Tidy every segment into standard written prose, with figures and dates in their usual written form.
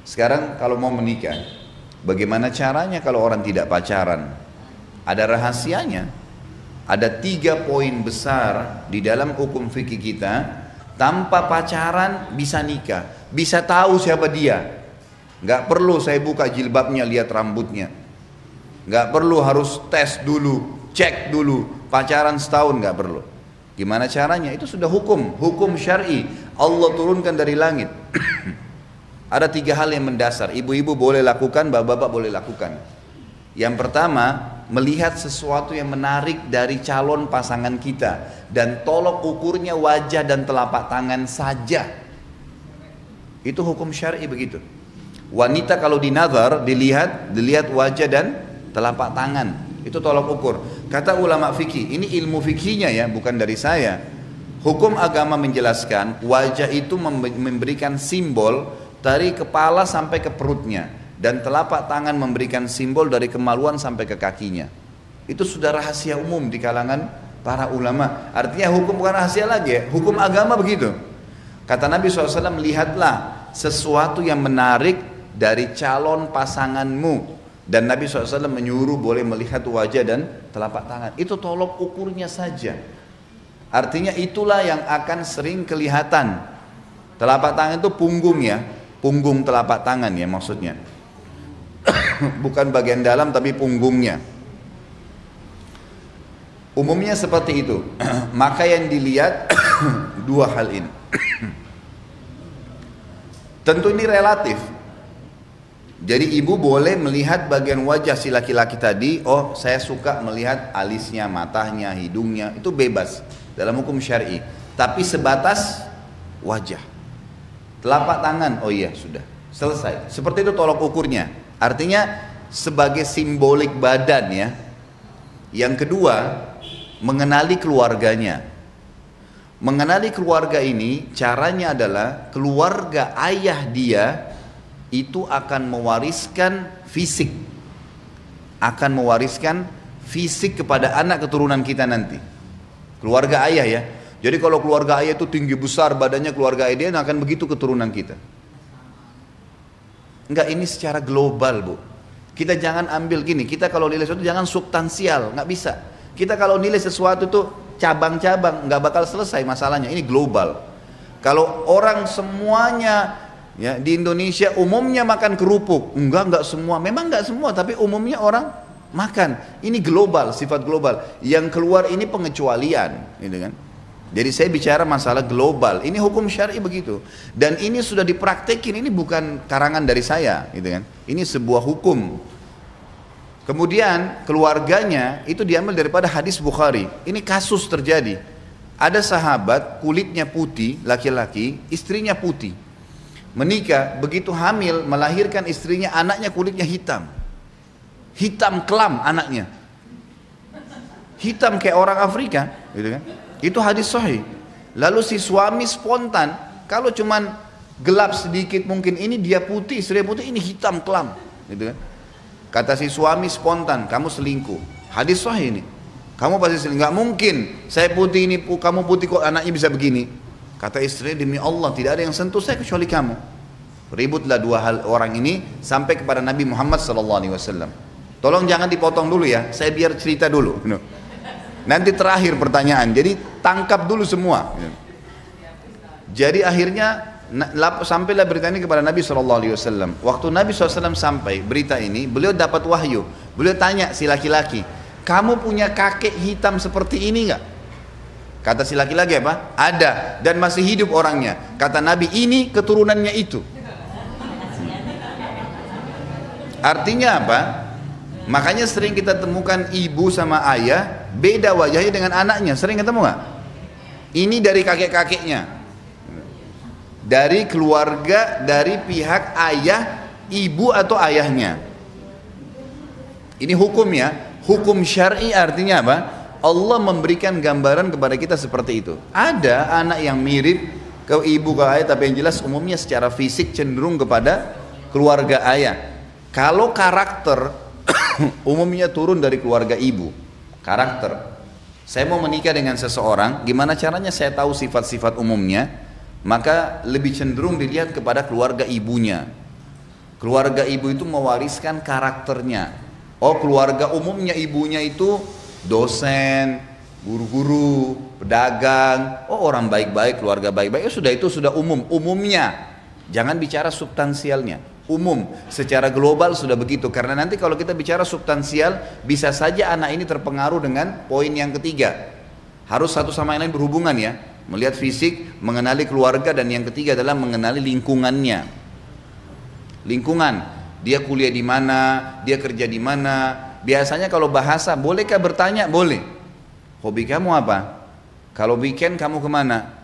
Sekarang kalau mau menikah, bagaimana caranya kalau orang tidak pacaran? Ada rahasianya. Ada 3 poin besar di dalam hukum fikih kita. Tanpa pacaran bisa nikah, bisa tahu siapa dia. Nggak perlu saya buka jilbabnya lihat rambutnya, nggak perlu harus tes dulu, cek dulu, pacaran setahun nggak perlu. Gimana caranya? Itu sudah hukum syar'i Allah turunkan dari langit. Ada 3 hal yang mendasar, ibu-ibu boleh lakukan, bapak-bapak boleh lakukan. Yang pertama, melihat sesuatu yang menarik dari calon pasangan kita dan tolok ukurnya wajah dan telapak tangan saja. Itu hukum syar'i begitu. Wanita kalau dinazar dilihat wajah dan telapak tangan, itu tolok ukur. Kata ulama fikih, ini ilmu fikihnya ya, bukan dari saya. Hukum agama menjelaskan wajah itu memberikan simbol dari kepala sampai ke perutnya, dan telapak tangan memberikan simbol dari kemaluan sampai ke kakinya. Itu sudah rahasia umum di kalangan para ulama. Artinya hukum bukan rahasia lagi ya, hukum agama begitu. Kata Nabi SAW, lihatlah sesuatu yang menarik dari calon pasanganmu. Dan Nabi SAW menyuruh boleh melihat wajah dan telapak tangan. Itu tolok ukurnya saja. Artinya itulah yang akan sering kelihatan. Telapak tangan itu punggung ya, punggung telapak tangan ya maksudnya. Bukan bagian dalam tapi punggungnya. Umumnya seperti itu. Maka yang dilihat 2 hal ini. Tentu ini relatif. Jadi ibu boleh melihat bagian wajah si laki-laki tadi. Oh, saya suka melihat alisnya, matanya, hidungnya. Itu bebas dalam hukum syar'i. Tapi sebatas wajah. Telapak tangan, oh iya sudah selesai. Seperti itu tolok ukurnya. Artinya sebagai simbolik badan ya. Yang kedua, mengenali keluarganya. Mengenali keluarga ini caranya adalah keluarga ayah dia itu akan mewariskan fisik. Akan mewariskan fisik kepada anak keturunan kita nanti. Keluarga ayah ya. Jadi kalau keluarga ayah itu tinggi besar badannya, keluarga ayah dia akan begitu keturunan kita. Enggak, ini secara global bu. Kita jangan ambil gini, kita kalau nilai sesuatu jangan substansial, nggak bisa. Kita kalau nilai sesuatu itu cabang-cabang, nggak bakal selesai masalahnya. Ini global. Kalau orang semuanya ya di Indonesia umumnya makan kerupuk, enggak semua, memang enggak semua, tapi umumnya orang makan. Ini global, sifat global. Yang keluar ini pengecualian, gitu kan? Jadi saya bicara masalah global. Ini hukum syar'i begitu. Dan ini sudah dipraktekin, ini bukan karangan dari saya, gitu kan? Ini sebuah hukum. Kemudian keluarganya itu diambil daripada hadis Bukhari. Ini kasus terjadi. Ada sahabat kulitnya putih, laki-laki, istrinya putih. Menikah, begitu hamil, melahirkan istrinya, anaknya kulitnya hitam. Hitam kelam anaknya. Hitam kayak orang Afrika, gitu kan? Itu hadis sahih. Lalu si suami spontan, kalau cuman gelap sedikit mungkin ini dia putih, istri putih, ini hitam kelam, gitu kan? Kata si suami spontan, kamu selingkuh. Hadis sahih ini. Kamu pasti selingkuh. Nggak mungkin. Saya putih ini, kamu putih kok anaknya bisa begini. Kata istri, demi Allah tidak ada yang sentuh saya kecuali kamu. Ributlah 2 orang ini sampai kepada Nabi Muhammad SAW. Tolong jangan dipotong dulu ya. Saya biar cerita dulu. Nanti terakhir pertanyaan. Jadi tangkap dulu semua. Jadi akhirnya sampailah berita ini kepada Nabi SAW. Waktu Nabi SAW sampai berita ini, beliau dapat wahyu. Beliau tanya si laki-laki, kamu punya kakek hitam seperti ini nggak? Kata si laki-laki apa? Ada, dan masih hidup orangnya. Kata Nabi, ini keturunannya itu. Artinya apa? Makanya sering kita temukan ibu sama ayah beda wajahnya dengan anaknya. Sering ketemu nggak? Ini dari kakek-kakeknya, dari keluarga, dari pihak ayah, ibu atau ayahnya. Ini hukum ya, hukum syar'i. Artinya apa? Allah memberikan gambaran kepada kita seperti itu. Ada anak yang mirip ke ibu ke ayah, tapi yang jelas umumnya secara fisik cenderung kepada keluarga ayah. Kalau karakter umumnya turun dari keluarga ibu. Karakter. Saya mau menikah dengan seseorang, gimana caranya saya tahu sifat-sifat umumnya? Maka lebih cenderung dilihat kepada keluarga ibunya. Keluarga ibu itu mewariskan karakternya. Oh, keluarga umumnya ibunya itu dosen, guru-guru, pedagang. Oh, orang baik-baik, keluarga baik-baik. Sudah, itu sudah umum, umumnya. Jangan bicara substansialnya. Umum, secara global sudah begitu. Karena nanti kalau kita bicara substansial, bisa saja anak ini terpengaruh dengan poin yang ketiga. Harus satu sama lain berhubungan ya. Melihat fisik, mengenali keluarga, dan yang ketiga adalah mengenali lingkungannya. Lingkungan, dia kuliah di mana, dia kerja di mana. Biasanya kalau bahasa, bolehkah bertanya? Boleh. Hobi kamu apa? Kalau weekend kamu kemana?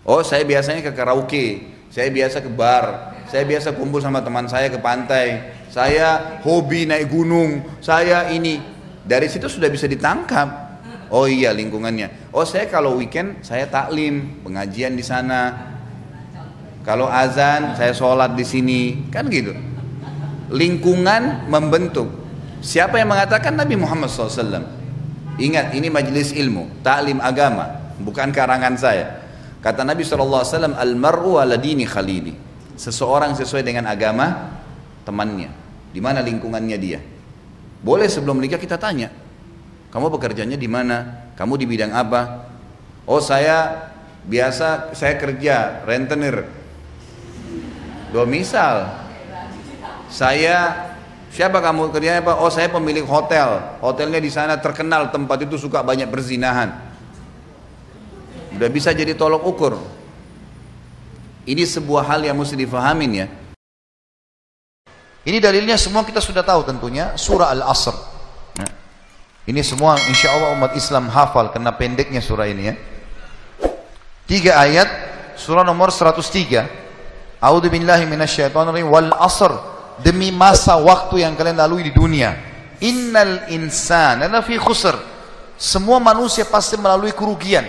Oh, saya biasanya ke karaoke, saya biasa ke bar, saya biasa kumpul sama teman saya ke pantai, saya hobi naik gunung, saya ini. Dari situ sudah bisa ditangkap. Oh iya, lingkungannya. Oh, saya kalau weekend saya taklim, pengajian di sana. Kalau azan saya sholat di sini, kan gitu. Lingkungan membentuk. Siapa yang mengatakan? Nabi Muhammad SAW. Ingat, ini majelis ilmu, taklim agama, bukan karangan saya. Kata Nabi SAW, Al-mar'u ala dini khalili. Seseorang sesuai dengan agama temannya. Di mana lingkungannya dia. Boleh sebelum menikah kita tanya, kamu bekerjanya di mana? Kamu di bidang apa? Oh, saya biasa, saya kerja rentenir. Misal, saya, siapa kamu kerjanya apa? Oh, saya pemilik hotel. Hotelnya di sana terkenal, tempat itu suka banyak berzinahan. Udah bisa jadi tolok ukur. Ini sebuah hal yang mesti difahamin ya. Ini dalilnya semua kita sudah tahu tentunya, surah Al-Asr. Nah, ini semua insya Allah umat Islam hafal karena pendeknya surah ini ya. 3 ayat, surah nomor 103. A'udzu billahi minasyaitonir rajim. Wal asr, demi masa waktu yang kalian lalui di dunia. Innal insana lafi khusr, semua manusia pasti melalui kerugian.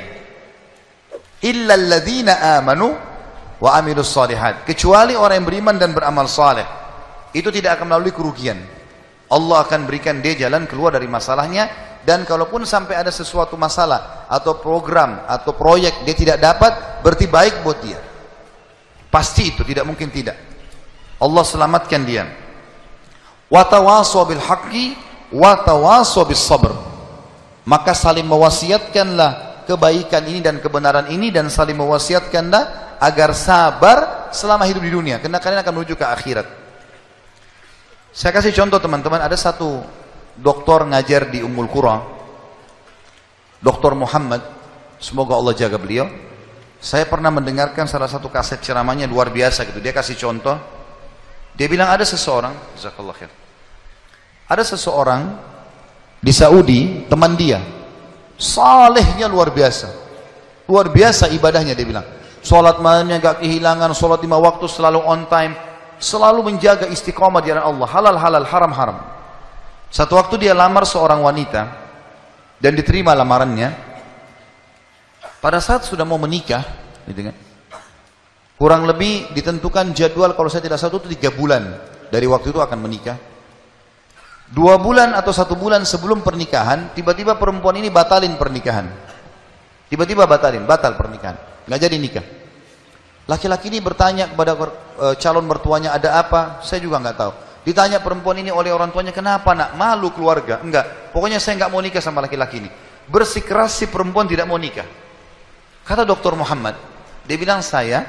Illa alladzina amanu wa amilus shalihat, kecuali orang yang beriman dan beramal saleh. Itu tidak akan melalui kerugian. Allah akan berikan dia jalan keluar dari masalahnya. Dan kalaupun sampai ada sesuatu masalah atau program atau proyek dia tidak dapat, berarti baik buat dia. Pasti itu, tidak mungkin tidak. Allah selamatkan dia. Wa tawasaw bil haqqi wa tawasaw bis sabr. Maka saling mewasiatkanlah kebaikan ini dan kebenaran ini, dan saling mewasiatkanlah agar sabar selama hidup di dunia, karena kalian akan menuju ke akhirat. Saya kasih contoh teman-teman, ada satu doktor ngajar di Ummul Qura, Dr. Muhammad, semoga Allah jaga beliau. Saya pernah mendengarkan salah satu kaset ceramahnya luar biasa gitu. Dia kasih contoh. Dia bilang ada seseorang, jazakallah khair. Ada seseorang di Saudi, teman dia. Salehnya luar biasa. Luar biasa ibadahnya dia bilang. Salat malamnya gak kehilangan, salat 5 waktu selalu on time, selalu menjaga istiqamah di jalan Allah, halal halal, haram haram. Satu waktu dia lamar seorang wanita dan diterima lamarannya. Pada saat sudah mau menikah, gitu kan, kurang lebih ditentukan jadwal, kalau saya tidak salah itu 3 bulan dari waktu itu akan menikah. 2 bulan atau 1 bulan sebelum pernikahan, tiba-tiba perempuan ini batalin pernikahan. Tiba-tiba batal pernikahan, nggak jadi nikah. Laki-laki ini bertanya kepada calon mertuanya, ada apa? Saya juga nggak tahu. Ditanya perempuan ini oleh orang tuanya, kenapa nak? Malu keluarga? Enggak, pokoknya saya nggak mau nikah sama laki-laki ini. Bersikeras si perempuan tidak mau nikah. Kata Dr. Muhammad, dia bilang, saya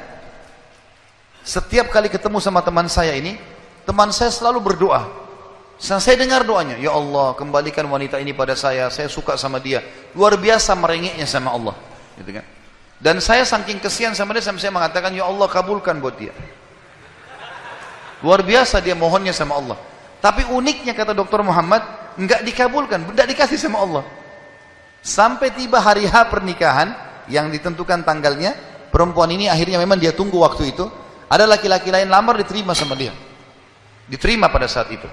setiap kali ketemu sama teman saya ini, teman saya selalu berdoa. Saya dengar doanya, ya Allah kembalikan wanita ini pada saya suka sama dia. Luar biasa merengeknya sama Allah, gitu kan. Dan saya saking kesian sama dia, sampai saya mengatakan, ya Allah kabulkan buat dia. Luar biasa dia mohonnya sama Allah. Tapi uniknya kata Dr. Muhammad, enggak dikabulkan, enggak dikasih sama Allah. Sampai tiba hari H pernikahan yang ditentukan tanggalnya, perempuan ini akhirnya memang dia tunggu waktu itu, ada laki-laki lain lamar, diterima sama dia. Diterima pada saat itu.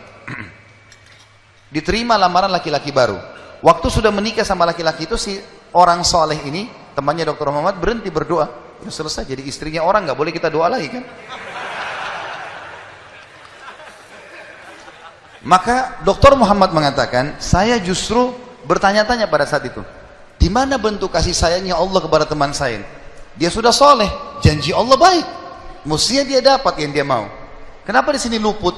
Diterima lamaran laki-laki baru. Waktu sudah menikah sama laki-laki itu, si orang soleh ini, temannya Dr. Muhammad, berhenti berdoa. Udah selesai, jadi istrinya orang, nggak boleh kita doa lagi kan. Maka Dr. Muhammad mengatakan, saya justru bertanya-tanya pada saat itu, di mana bentuk kasih sayangnya Allah kepada teman saya? Dia sudah soleh, janji Allah baik, mestinya dia dapat yang dia mau. Kenapa di sini luput?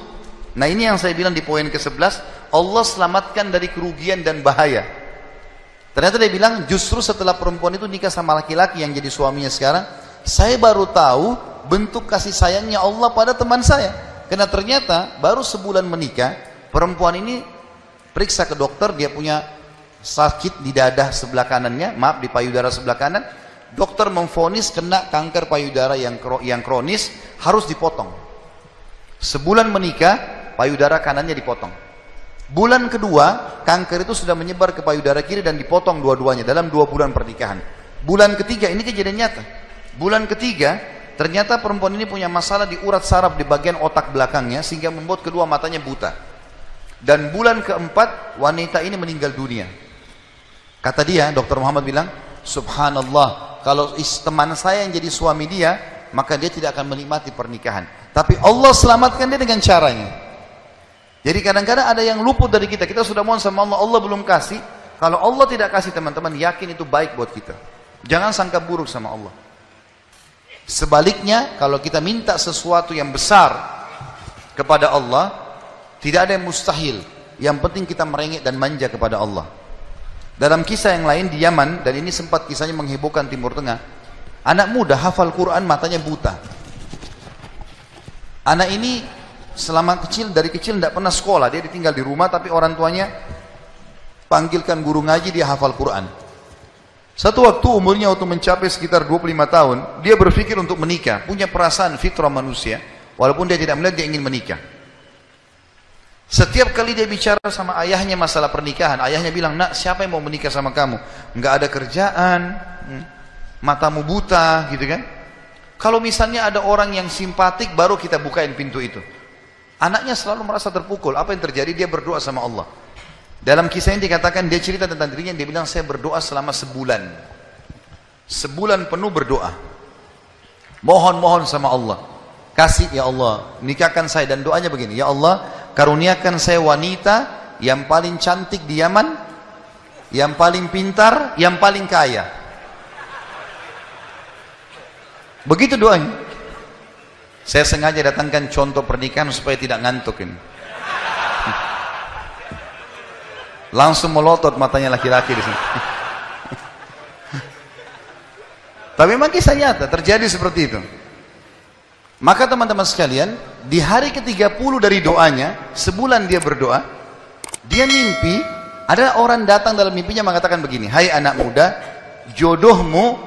Nah ini yang saya bilang di poin ke-11, Allah selamatkan dari kerugian dan bahaya. Ternyata dia bilang justru setelah perempuan itu nikah sama laki-laki yang jadi suaminya sekarang, saya baru tahu bentuk kasih sayangnya Allah pada teman saya. Karena ternyata baru sebulan menikah, perempuan ini periksa ke dokter, dia punya sakit di dada sebelah kanannya, maaf di payudara sebelah kanan. Dokter memvonis kena kanker payudara yang kronis, harus dipotong. Sebulan menikah, payudara kanannya dipotong. Bulan kedua, kanker itu sudah menyebar ke payudara kiri dan dipotong dua-duanya dalam 2 bulan pernikahan. Bulan ketiga, ini kejadian nyata. Bulan ketiga, ternyata perempuan ini punya masalah di urat saraf di bagian otak belakangnya sehingga membuat kedua matanya buta. Dan bulan keempat, wanita ini meninggal dunia. Kata dia, Dr. Muhammad bilang, subhanallah, kalau teman saya yang jadi suami dia, maka dia tidak akan menikmati pernikahan. Tapi Allah selamatkan dia dengan caranya. Jadi kadang-kadang ada yang luput dari kita. Kita sudah mohon sama Allah, Allah belum kasih. Kalau Allah tidak kasih, teman-teman, yakin itu baik buat kita. Jangan sangka buruk sama Allah. Sebaliknya, kalau kita minta sesuatu yang besar kepada Allah, tidak ada yang mustahil. Yang penting kita merengek dan manja kepada Allah. Dalam kisah yang lain di Yaman, dan ini sempat kisahnya menghebohkan Timur Tengah, anak muda hafal Quran, matanya buta. Anak ini dari kecil tidak pernah sekolah, dia ditinggal di rumah, tapi orang tuanya panggilkan guru ngaji, dia hafal Quran. Satu waktu umurnya waktu mencapai sekitar 25 tahun, dia berpikir untuk menikah, punya perasaan fitrah manusia, walaupun dia tidak melihat, dia ingin menikah. Setiap kali dia bicara sama ayahnya masalah pernikahan, ayahnya bilang, nak, siapa yang mau menikah sama kamu? Enggak ada kerjaan, matamu buta, gitu kan? Kalau misalnya ada orang yang simpatik, baru kita bukain pintu itu. Anaknya selalu merasa terpukul. Apa yang terjadi? Dia berdoa sama Allah. Dalam kisah ini dikatakan, dia cerita tentang dirinya, dia bilang, saya berdoa selama sebulan. Sebulan penuh berdoa. Mohon-mohon sama Allah. Kasih ya Allah, nikahkan saya. Dan doanya begini, ya Allah, karuniakan saya wanita yang paling cantik di Yaman, yang paling pintar, yang paling kaya. Begitu doanya. Saya sengaja datangkan contoh pernikahan supaya tidak ngantuk ini. Langsung melotot matanya laki-laki di sini. Tapi memang kisah nyata terjadi seperti itu. Maka teman-teman sekalian, di hari ke-30 dari doanya, sebulan dia berdoa, dia mimpi, ada orang datang dalam mimpinya mengatakan begini, hai anak muda, jodohmu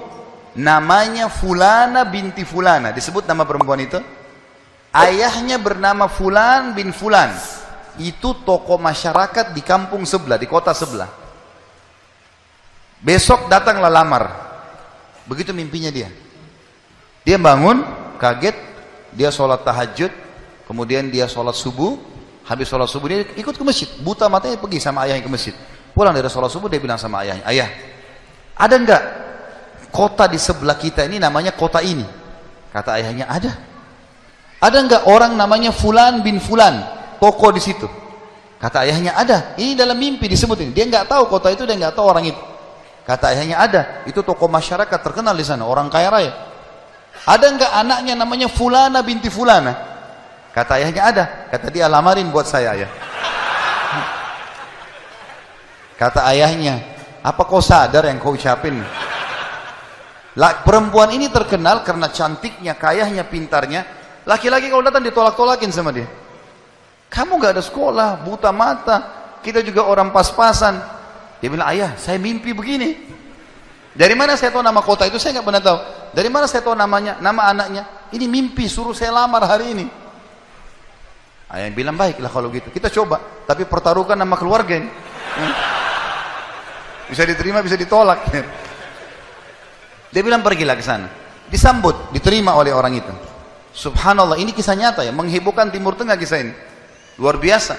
namanya Fulana binti Fulana, disebut nama perempuan itu. Ayahnya bernama Fulan bin Fulan, itu tokoh masyarakat di kampung sebelah, di kota sebelah. Besok datanglah lamar. Begitu mimpinya dia. Dia bangun, kaget, dia sholat tahajud, kemudian dia sholat subuh. Habis sholat subuh dia ikut ke masjid, buta matanya, pergi sama ayahnya ke masjid. Pulang dari sholat subuh dia bilang sama ayahnya, ayah, ada enggak kota di sebelah kita ini namanya kota ini? Kata ayahnya, ada. Ada enggak orang namanya Fulan bin Fulan, tokoh di situ? Kata ayahnya, ada. Ini dalam mimpi disebut ini. Dia enggak tahu kota itu, dia enggak tahu orang itu. Kata ayahnya, ada. Itu tokoh masyarakat terkenal di sana, orang kaya raya. Ada enggak anaknya namanya Fulana binti Fulana? Kata ayahnya, ada. Kata dia, lamarin buat saya, ayah. Kata ayahnya, apa kau sadar yang kau ucapin? Perempuan ini terkenal karena cantiknya, kayahnya, pintarnya. Laki-laki kalau datang ditolak-tolakin sama dia. Kamu gak ada sekolah, buta mata, kita juga orang pas-pasan. Dia bilang, ayah, saya mimpi begini. Dari mana saya tahu nama kota itu? Saya gak pernah tahu. Dari mana saya tahu namanya, nama anaknya? Ini mimpi, suruh saya lamar hari ini. Ayah bilang, baiklah kalau gitu, kita coba. Tapi pertaruhkan nama keluarga ini. Bisa diterima, bisa ditolak. Dia bilang, pergilah ke sana. Disambut, diterima oleh orang itu. Subhanallah, ini kisah nyata ya, menghebohkan Timur Tengah kisah ini. Luar biasa.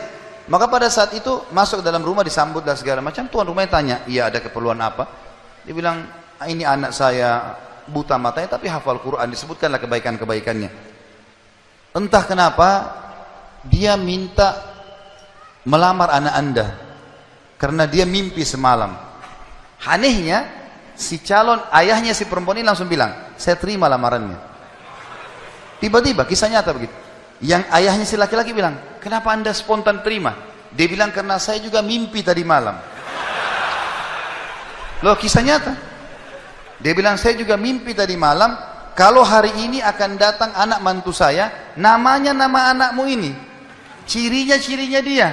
Maka pada saat itu masuk ke dalam rumah, disambut dan segala macam. Tuan rumahnya tanya, iya ada keperluan apa? Dia bilang, ini anak saya buta matanya tapi hafal Quran, disebutkanlah kebaikan-kebaikannya. Entah kenapa dia minta melamar anak anda karena dia mimpi semalam. Anehnya si calon ayahnya si perempuan ini langsung bilang, saya terima lamarannya. Tiba-tiba kisah nyata begitu. Yang ayahnya si laki-laki bilang, kenapa anda spontan terima? Dia bilang, karena saya juga mimpi tadi malam. Loh, kisah nyata. Dia bilang, saya juga mimpi tadi malam, kalau hari ini akan datang anak mantu saya, namanya nama anakmu ini. Cirinya dia.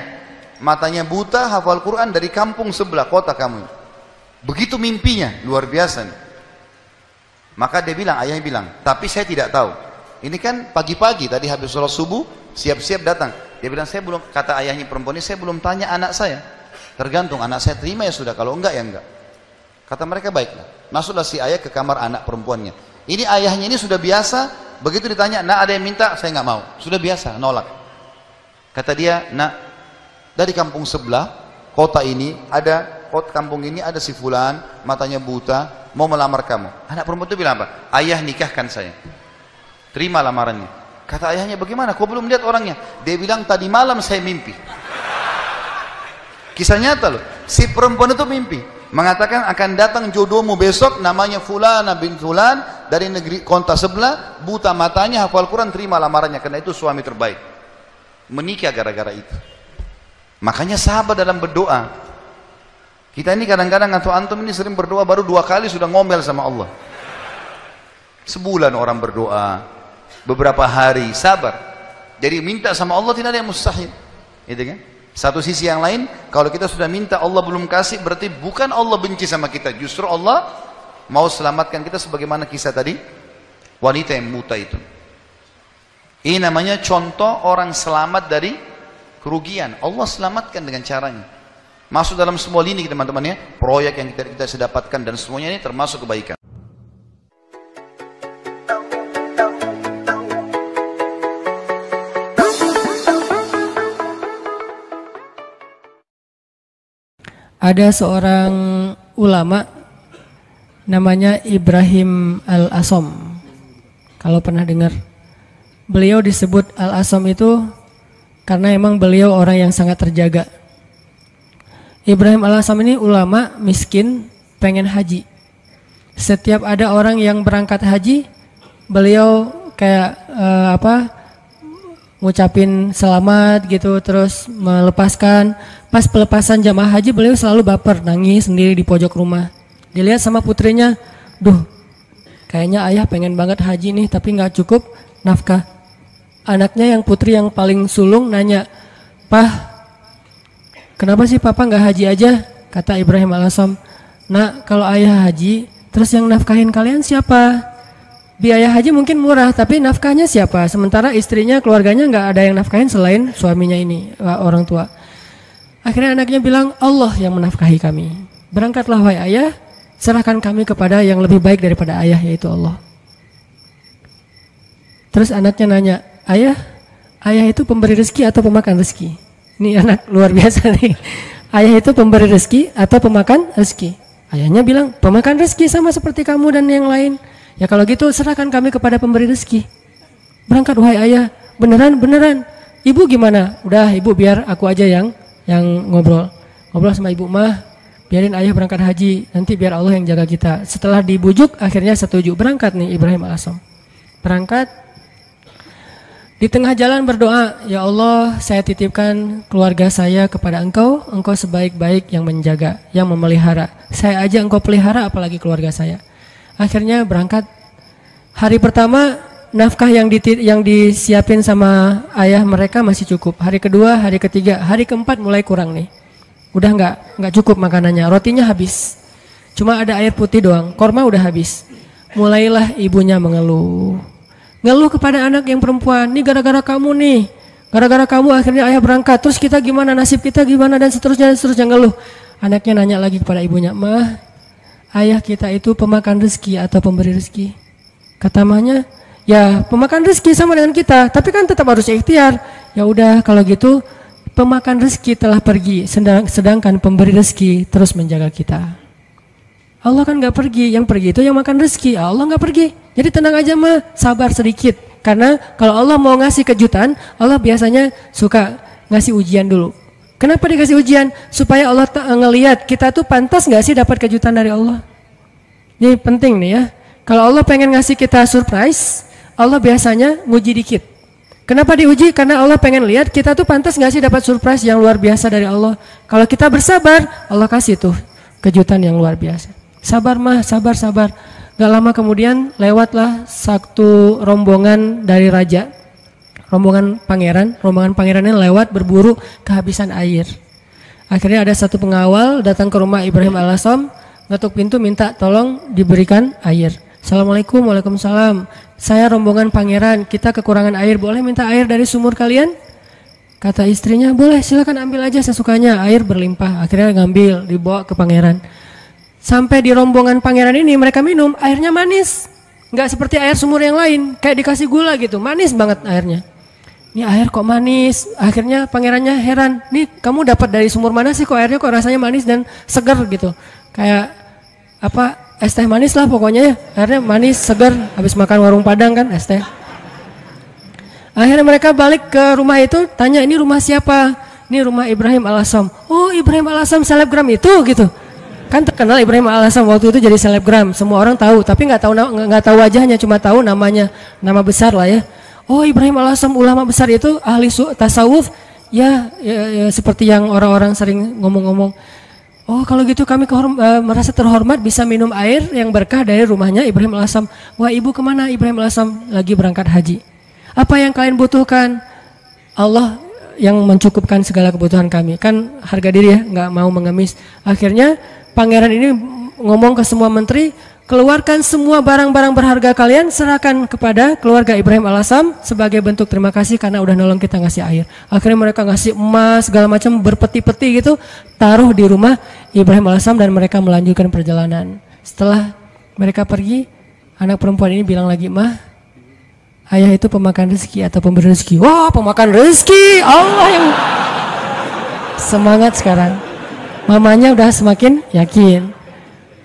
Matanya buta, hafal Quran dari kampung sebelah kota kamu. Begitu mimpinya, luar biasa nih. Maka dia bilang, ayahnya bilang, tapi saya tidak tahu. Ini kan pagi-pagi, tadi habis sholat subuh, siap-siap datang. Dia bilang, saya belum, kata ayahnya perempuan ini, saya belum tanya anak saya. Tergantung, anak saya terima ya sudah, kalau enggak ya enggak. Kata mereka, baiklah. Masuklah si ayah ke kamar anak perempuannya. Ini ayahnya ini sudah biasa, begitu ditanya, nak ada yang minta, saya enggak mau. Sudah biasa, nolak. Kata dia, nak, dari kampung sebelah, kota ini, kampung ini ada si fulan, matanya buta, mau melamar kamu. Anak perempuan itu bilang apa? Ayah nikahkan saya. Terima lamarannya. Kata ayahnya, bagaimana? Kau belum lihat orangnya? Dia bilang, tadi malam saya mimpi. Kisah nyata loh. Si perempuan itu mimpi. Mengatakan akan datang jodohmu besok, namanya Fulana bin Fulan, dari negeri kota sebelah, buta matanya, hafal Quran, terima lamarannya. Karena itu suami terbaik. Menikah gara-gara itu. Makanya sahabat dalam berdoa. Kita ini kadang-kadang atau antum ini sering berdoa, baru 2 kali sudah ngomel sama Allah. Sebulan orang berdoa, beberapa hari, sabar. Jadi minta sama Allah tidak ada yang mustahil, gitu kan? Satu sisi yang lain, kalau kita sudah minta Allah belum kasih, berarti bukan Allah benci sama kita, justru Allah mau selamatkan kita, sebagaimana kisah tadi wanita yang buta itu. Ini namanya contoh orang selamat dari kerugian. Allah selamatkan dengan caranya. Masuk dalam semua lini teman-teman ya, proyek yang kita sudah dapatkan dan semuanya ini termasuk kebaikan. Ada seorang ulama namanya Ibrahim Al-Asom. Kalau pernah dengar, beliau disebut Al-Asom itu karena emang beliau orang yang sangat terjaga. Ibrahim Al-Asom ini ulama miskin, pengen haji. Setiap ada orang yang berangkat haji, beliau kayak ngucapin selamat gitu, terus melepaskan. Pas pelepasan jamaah haji, beliau selalu baper, nangis sendiri di pojok rumah. Dilihat sama putrinya, duh, kayaknya ayah pengen banget haji nih, tapi nggak cukup nafkah. Anaknya yang putri yang paling sulung nanya, "Pah, kenapa sih papa nggak haji aja?" Kata Ibrahim Al-Asom, "Nak, kalau ayah haji, terus yang nafkahin kalian siapa? Biaya haji mungkin murah, tapi nafkahnya siapa? Sementara istrinya, keluarganya nggak ada yang nafkahin selain suaminya ini, orang tua." Akhirnya anaknya bilang, "Allah yang menafkahi kami. Berangkatlah wahai ayah, serahkan kami kepada yang lebih baik daripada ayah, yaitu Allah." Terus anaknya nanya, ayah itu pemberi rezeki atau pemakan rezeki?" Ini anak luar biasa nih. Ayah itu pemberi rezeki atau pemakan rezeki? Ayahnya bilang, pemakan rezeki, sama seperti kamu dan yang lain. Ya kalau gitu serahkan kami kepada pemberi rezeki. Berangkat wahai ayah. Beneran. Ibu gimana? Udah ibu biar aku aja yang ngobrol sama ibu, mah biarin ayah berangkat haji, nanti biar Allah yang jaga kita. Setelah dibujuk akhirnya setuju, berangkat nih Ibrahim Al-Asom. Berangkat, di tengah jalan berdoa, "Ya Allah, saya titipkan keluarga saya kepada Engkau sebaik-baik yang menjaga, yang memelihara. Saya aja Engkau pelihara, apalagi keluarga saya." Akhirnya berangkat. Hari pertama nafkah yang disiapin sama ayah mereka masih cukup. Hari kedua, hari ketiga, hari keempat mulai kurang nih. Udah nggak cukup makanannya, rotinya habis. Cuma ada air putih doang, korma udah habis. Mulailah ibunya mengeluh kepada anak yang perempuan. "Nih gara-gara kamu nih, gara-gara kamu akhirnya ayah berangkat. Terus kita gimana, nasib kita gimana?" Dan seterusnya ngeluh. Anaknya nanya lagi kepada ibunya, "Mah, ayah kita itu pemakan rezeki atau pemberi rezeki?" Kata mahnya, "Ya pemakan rezeki sama dengan kita, tapi kan tetap harus ikhtiar." Ya udah kalau gitu, pemakan rezeki telah pergi, sedangkan pemberi rezeki terus menjaga kita. Allah kan nggak pergi, yang pergi itu yang makan rezeki, Allah nggak pergi. Jadi tenang aja mah, sabar sedikit. Karena kalau Allah mau ngasih kejutan, Allah biasanya suka ngasih ujian dulu. Kenapa dikasih ujian? Supaya Allah ngelihat kita tuh pantas nggak sih dapat kejutan dari Allah. Ini penting nih ya. Kalau Allah pengen ngasih kita surprise, Allah biasanya nguji dikit. Kenapa diuji? Karena Allah pengen lihat kita tuh pantas nggak sih dapat surprise yang luar biasa dari Allah. Kalau kita bersabar, Allah kasih tuh kejutan yang luar biasa. Sabar mah, sabar. Gak lama kemudian lewatlah satu rombongan dari raja, rombongan pangerannya lewat berburu kehabisan air. Akhirnya ada satu pengawal datang ke rumah Ibrahim alaihissalam, ngetuk pintu minta tolong diberikan air. Assalamualaikum, waalaikumsalam. Saya rombongan pangeran, kita kekurangan air, boleh minta air dari sumur kalian? Kata istrinya, boleh, silakan ambil aja sesukanya, air berlimpah. Akhirnya ngambil, dibawa ke pangeran. Sampai di rombongan pangeran ini mereka minum, airnya manis. Nggak seperti air sumur yang lain, kayak dikasih gula gitu, manis banget airnya. Ini air kok manis? Akhirnya pangerannya heran, nih kamu dapat dari sumur mana sih kok airnya kok rasanya manis dan segar gitu. Kayak apa? Es teh manis lah pokoknya ya, akhirnya manis, segar, habis makan warung Padang kan es teh. Akhirnya mereka balik ke rumah itu, tanya ini rumah siapa? Ini rumah Ibrahim alaihissalam. Oh Ibrahim alaihissalam selebgram itu gitu. Kan terkenal Ibrahim alaihissalam waktu itu jadi selebgram, semua orang tahu, tapi nggak tahu wajahnya, cuma tahu namanya, nama besar lah ya. Oh Ibrahim alaihissalam ulama besar itu ahli tasawuf, ya seperti yang orang-orang sering ngomong-ngomong. Oh kalau gitu kami merasa terhormat bisa minum air yang berkah dari rumahnya Ibrahim alaihissalam. Wah ibu kemana? Ibrahim alaihissalam lagi berangkat haji. Apa yang kalian butuhkan? Allah yang mencukupkan segala kebutuhan kami. Kan harga diri ya, nggak mau mengemis. Akhirnya pangeran ini ngomong ke semua menteri, keluarkan semua barang-barang berharga kalian, serahkan kepada keluarga Ibrahim alaihissalam sebagai bentuk terima kasih karena udah nolong kita ngasih air. Akhirnya mereka ngasih emas segala macam berpeti-peti gitu, taruh di rumah Ibrahim alaihissalam dan mereka melanjutkan perjalanan. Setelah mereka pergi, anak perempuan ini bilang lagi, "Mah, ayah itu pemakan rezeki atau pemberi rezeki?" Wah, pemakan rezeki. Allah yang semangat sekarang. Mamanya udah semakin yakin.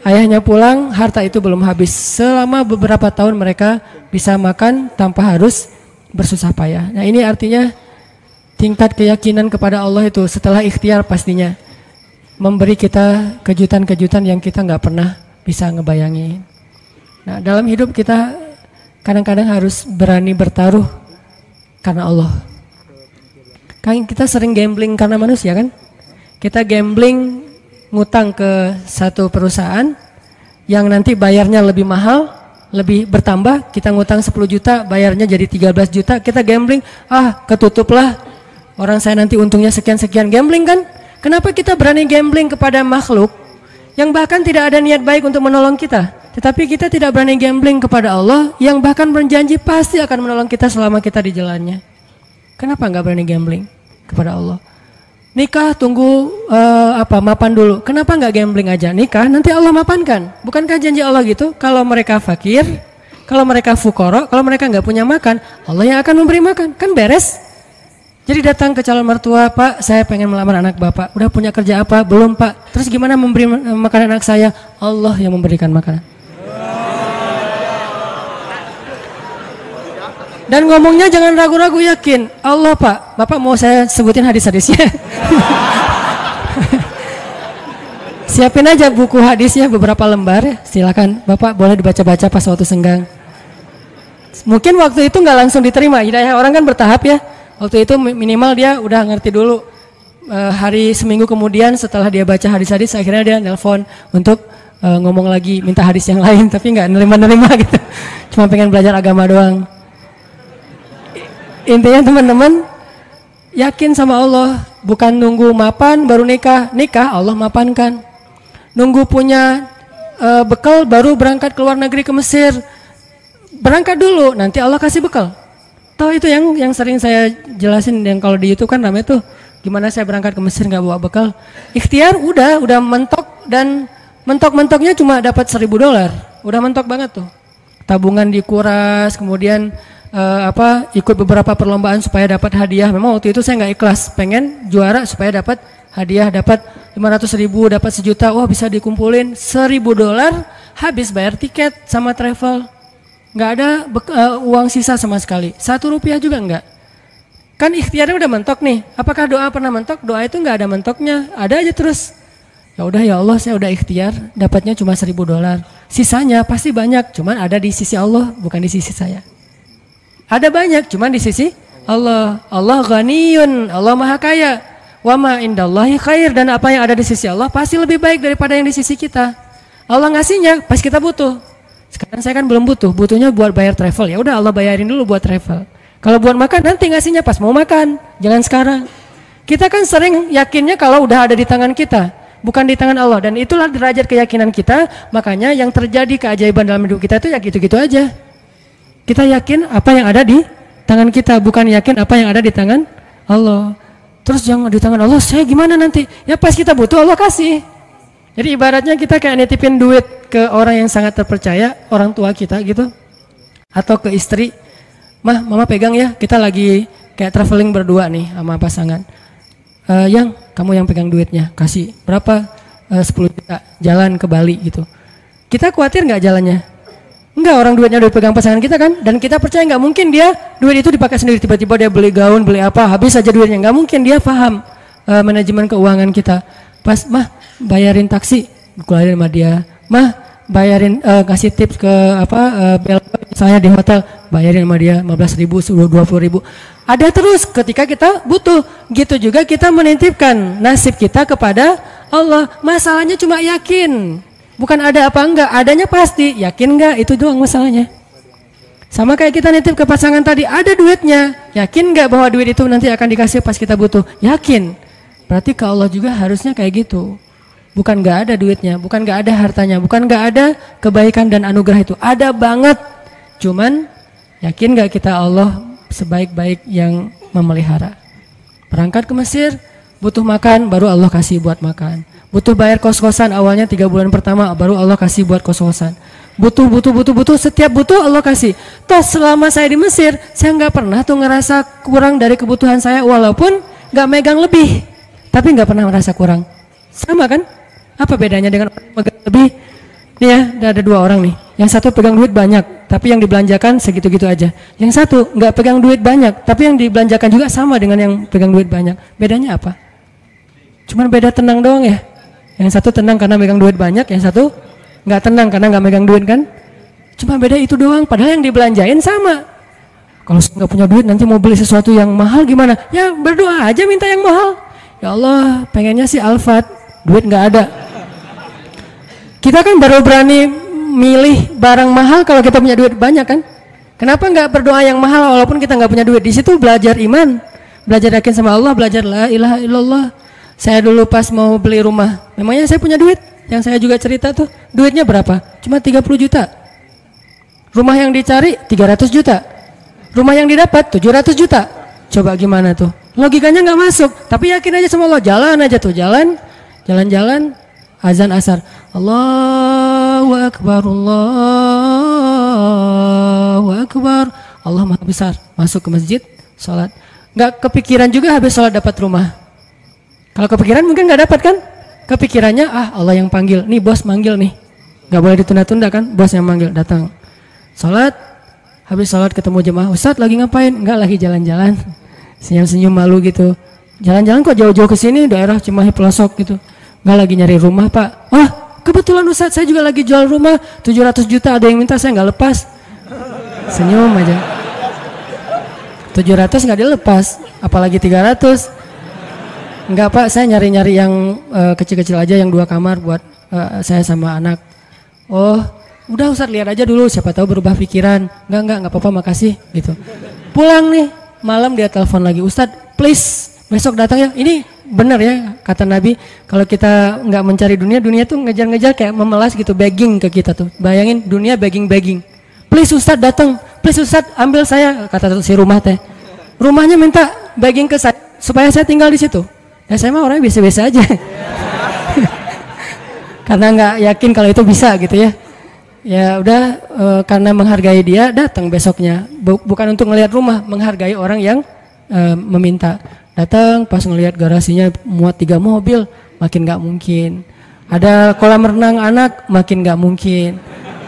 Ayahnya pulang, harta itu belum habis. Selama beberapa tahun mereka bisa makan tanpa harus bersusah payah. Nah ini artinya tingkat keyakinan kepada Allah itu setelah ikhtiar pastinya memberi kita kejutan-kejutan yang kita nggak pernah bisa ngebayangin. Nah dalam hidup kita kadang-kadang harus berani bertaruh karena Allah. Kan kita sering gambling karena manusia kan? Kita gambling ngutang ke satu perusahaan yang nanti bayarnya lebih mahal, lebih bertambah, kita ngutang 10 juta, bayarnya jadi 13 juta, kita gambling, ketutup lah, orang saya nanti untungnya sekian-sekian, gambling kan? Kenapa kita berani gambling kepada makhluk yang bahkan tidak ada niat baik untuk menolong kita, tetapi kita tidak berani gambling kepada Allah yang bahkan berjanji pasti akan menolong kita selama kita di jalannya. Kenapa nggak berani gambling kepada Allah? Nikah tunggu mapan dulu. Kenapa nggak gambling aja? Nikah nanti Allah mapankan. Bukankah janji Allah gitu? Kalau mereka fakir, kalau mereka fukoro, kalau mereka nggak punya makan, Allah yang akan memberi makan. Kan beres. Jadi datang ke calon mertua, Pak, saya pengen melamar anak Bapak. Udah punya kerja apa? Belum Pak. Terus gimana memberi makan anak saya? Allah yang memberikan makanan. Dan ngomongnya jangan ragu-ragu, yakin. Allah Pak, Bapak mau saya sebutin hadis-hadisnya. Siapin aja buku hadisnya beberapa lembar ya. Silakan Bapak boleh dibaca-baca pas waktu senggang. Mungkin waktu itu nggak langsung diterima. Hidayah orang kan bertahap ya. Waktu itu minimal dia udah ngerti dulu. Hari seminggu kemudian setelah dia baca hadis-hadis, akhirnya dia nelpon untuk ngomong lagi, minta hadis yang lain. Tapi nggak nerima-nerima gitu. Cuma pengen belajar agama doang. Intinya teman-teman yakin sama Allah, bukan nunggu mapan baru nikah Allah mapankan. Nunggu punya bekal baru berangkat ke luar negeri ke Mesir, berangkat dulu nanti Allah kasih bekal. Tahu itu yang sering saya jelasin yang kalau di YouTube kan namanya tuh gimana saya berangkat ke Mesir nggak bawa bekal. Ikhtiar udah mentok dan mentok-mentoknya cuma dapat $1.000, udah mentok banget tuh. Tabungan dikuras, kemudian ikut beberapa perlombaan supaya dapat hadiah. Memang waktu itu saya nggak ikhlas, pengen juara supaya dapat hadiah, dapat 500.000, dapat 1 juta. Wah bisa dikumpulin $1.000, habis bayar tiket sama travel, nggak ada uang sisa sama sekali, Rp1 juga nggak. Kan ikhtiarnya udah mentok nih. Apakah doa pernah mentok? Doa itu nggak ada mentoknya, ada aja terus. Ya udah ya Allah, saya udah ikhtiar, dapatnya cuma $1.000, sisanya pasti banyak, cuman ada di sisi Allah bukan di sisi saya. Ada banyak, cuman di sisi Allah ghaniyun, Allah maha kaya. Wa ma indallahi khair, dan apa yang ada di sisi Allah pasti lebih baik daripada yang di sisi kita. Allah ngasihnya pas kita butuh. Sekarang saya kan belum butuh, butuhnya buat bayar travel. Ya udah Allah bayarin dulu buat travel. Kalau buat makan nanti ngasihnya pas mau makan, jangan sekarang. Kita kan sering yakinnya kalau udah ada di tangan kita, bukan di tangan Allah, dan itulah derajat keyakinan kita. Makanya yang terjadi keajaiban dalam hidup kita itu ya gitu-gitu aja. Kita yakin apa yang ada di tangan kita, bukan yakin apa yang ada di tangan Allah. Terus jangan di tangan Allah, saya gimana nanti? Ya pas kita butuh Allah kasih. Jadi ibaratnya kita kayak nitipin duit ke orang yang sangat terpercaya, orang tua kita gitu, atau ke istri. Mama pegang ya, kita lagi kayak traveling berdua nih sama pasangan. Yang kamu yang pegang duitnya, kasih berapa? 10 juta, jalan ke Bali gitu. Kita khawatir nggak jalannya? Enggak, orang duitnya udah pegang pasangan kita kan, dan kita percaya nggak mungkin dia duit itu dipakai sendiri, tiba-tiba dia beli gaun, beli apa, habis aja duitnya. Nggak mungkin, dia paham manajemen keuangan kita. Pas bayarin taksi, keluarin sama dia. Bayarin kasih tips ke bel misalnya di hotel, bayarin sama dia 15.000, 20.000. Ada terus ketika kita butuh. Gitu juga kita menitipkan nasib kita kepada Allah. Masalahnya cuma yakin. Bukan ada apa enggak, adanya pasti, yakin enggak, itu doang masalahnya. Sama kayak kita nitip ke pasangan tadi, ada duitnya, yakin enggak bahwa duit itu nanti akan dikasih pas kita butuh? Yakin. Berarti ke Allah juga harusnya kayak gitu. Bukan enggak ada duitnya, bukan enggak ada hartanya, bukan enggak ada kebaikan dan anugerah itu. Ada banget. Cuman yakin enggak kita Allah sebaik-baik yang memelihara? Berangkat ke Mesir, butuh makan, baru Allah kasih buat makan. Butuh bayar kos-kosan awalnya 3 bulan pertama, baru Allah kasih buat kos-kosan. Butuh, setiap butuh Allah kasih. Toh selama saya di Mesir, saya nggak pernah tuh ngerasa kurang dari kebutuhan saya, walaupun nggak megang lebih, tapi nggak pernah merasa kurang. Sama kan? Apa bedanya dengan orang megang lebih? Nih ya, ada 2 orang nih. Yang satu pegang duit banyak, tapi yang dibelanjakan segitu-gitu aja. Yang satu nggak pegang duit banyak, tapi yang dibelanjakan juga sama dengan yang pegang duit banyak. Bedanya apa? Cuman beda tenang doang ya. Yang satu tenang karena megang duit banyak, yang satu nggak tenang karena nggak megang duit kan. Cuma beda itu doang, padahal yang dibelanjain sama. Kalau nggak punya duit nanti mau beli sesuatu yang mahal gimana? Ya berdoa aja minta yang mahal. Ya Allah, pengennya sih Alphard, duit nggak ada. Kita kan baru berani milih barang mahal kalau kita punya duit banyak kan. Kenapa nggak berdoa yang mahal walaupun kita nggak punya duit? Di situ belajar iman, belajar yakin sama Allah, belajar la ilaha illallah. Saya dulu pas mau beli rumah, memangnya saya punya duit? Yang saya juga cerita tuh, duitnya berapa? Cuma 30 juta. Rumah yang dicari 300 juta. Rumah yang didapat 700 juta. Coba gimana tuh? Logikanya nggak masuk, tapi yakin aja sama Allah. Jalan aja tuh, jalan-jalan, azan asar. Allahu Akbar, Allahu Akbar. Allah Maha Besar. Masuk ke masjid, sholat. Nggak kepikiran juga habis sholat dapat rumah. Kalau kepikiran mungkin nggak dapat kan? Kepikirannya Allah yang panggil, nih bos manggil nih, nggak boleh ditunda-tunda kan? Bos yang manggil, datang, sholat, habis sholat ketemu jemaah, Ustadz lagi ngapain? Nggak, lagi jalan-jalan, senyum-senyum malu gitu. Jalan-jalan kok jauh-jauh ke sini, daerah Cimahi pelosok gitu. Nggak, lagi nyari rumah Pak. Wah kebetulan Ustadz, saya juga lagi jual rumah 700 juta, ada yang minta, saya nggak lepas. Senyum aja. 700 nggak dilepas, apalagi 300. Enggak Pak, saya nyari-nyari yang kecil-kecil aja, yang 2 kamar buat saya sama anak. Oh, udah Ustadz lihat aja dulu, siapa tahu berubah pikiran. Enggak apa-apa, makasih gitu. Pulang nih, malam dia telepon lagi, Ustadz please besok datang ya. Ini benar ya kata Nabi, kalau kita nggak mencari dunia, dunia tuh ngejar-ngejar kayak memelas gitu, begging ke kita tuh. Bayangin dunia begging. Please Ustadz datang, please Ustadz ambil saya, kata si rumah teh. Rumahnya minta begging ke saya supaya saya tinggal di situ. Ya saya mah orangnya biasa-biasa aja. Karena nggak yakin kalau itu bisa gitu ya. Ya udah karena menghargai dia datang besoknya. Bukan untuk ngelihat rumah, menghargai orang yang meminta. Datang pas ngelihat garasinya muat 3 mobil, makin nggak mungkin. Ada kolam renang anak, makin nggak mungkin.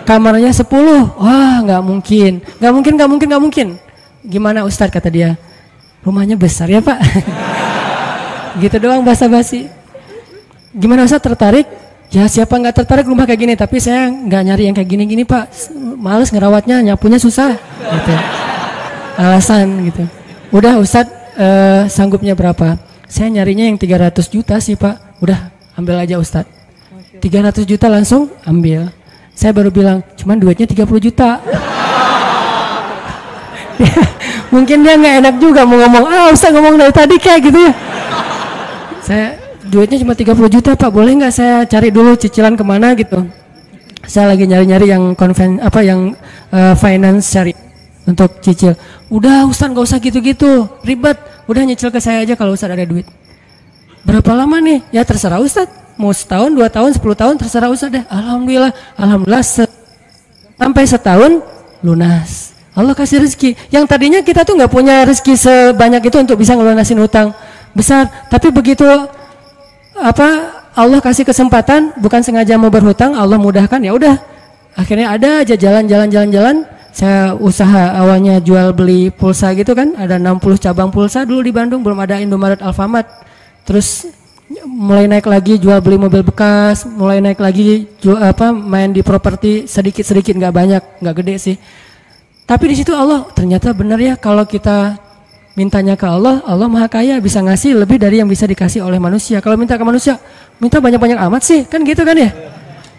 Kamarnya 10, wah nggak mungkin. Gimana Ustadz kata dia? Rumahnya besar ya Pak. Gitu doang basa-basi. Gimana Ustadz, tertarik? Ya siapa nggak tertarik rumah kayak gini, tapi saya nggak nyari yang kayak gini-gini Pak, males ngerawatnya, nyapunya susah gitu. Alasan gitu. Udah Ustadz sanggupnya berapa? Saya nyarinya yang 300 juta sih Pak. Udah ambil aja Ustadz. 300 juta langsung ambil. Saya baru bilang cuman duitnya 30 juta. Mungkin dia nggak enak juga mau ngomong, Ustadz ngomong dari tadi kayak gitu ya. Saya duitnya cuma 30 juta Pak, boleh nggak saya cari dulu cicilan kemana gitu. Saya lagi nyari-nyari yang finance cari untuk cicil. Udah Ustadz nggak usah gitu-gitu, ribet. Udah nyicil ke saya aja kalau Ustadz ada duit. Berapa lama nih? Ya terserah Ustadz. Mau setahun, 2 tahun, 10 tahun terserah Ustadz deh. Alhamdulillah sampai setahun lunas. Allah kasih rezeki. Yang tadinya kita tuh nggak punya rezeki sebanyak itu untuk bisa ngelunasin hutang besar. Tapi begitu Allah kasih kesempatan, bukan sengaja mau berhutang, Allah mudahkan, ya udah. Akhirnya ada aja jalan. Saya usaha awalnya jual beli pulsa gitu kan, ada 60 cabang pulsa dulu di Bandung, belum ada Indomaret, Alfamart. Terus mulai naik lagi jual beli mobil bekas, mulai naik lagi main di properti sedikit-sedikit, nggak banyak, nggak gede sih. Tapi di situ Allah ternyata benar ya, kalau kita mintanya ke Allah, Allah Maha Kaya, bisa ngasih lebih dari yang bisa dikasih oleh manusia. Kalau minta ke manusia, minta banyak-banyak amat sih, kan gitu kan ya.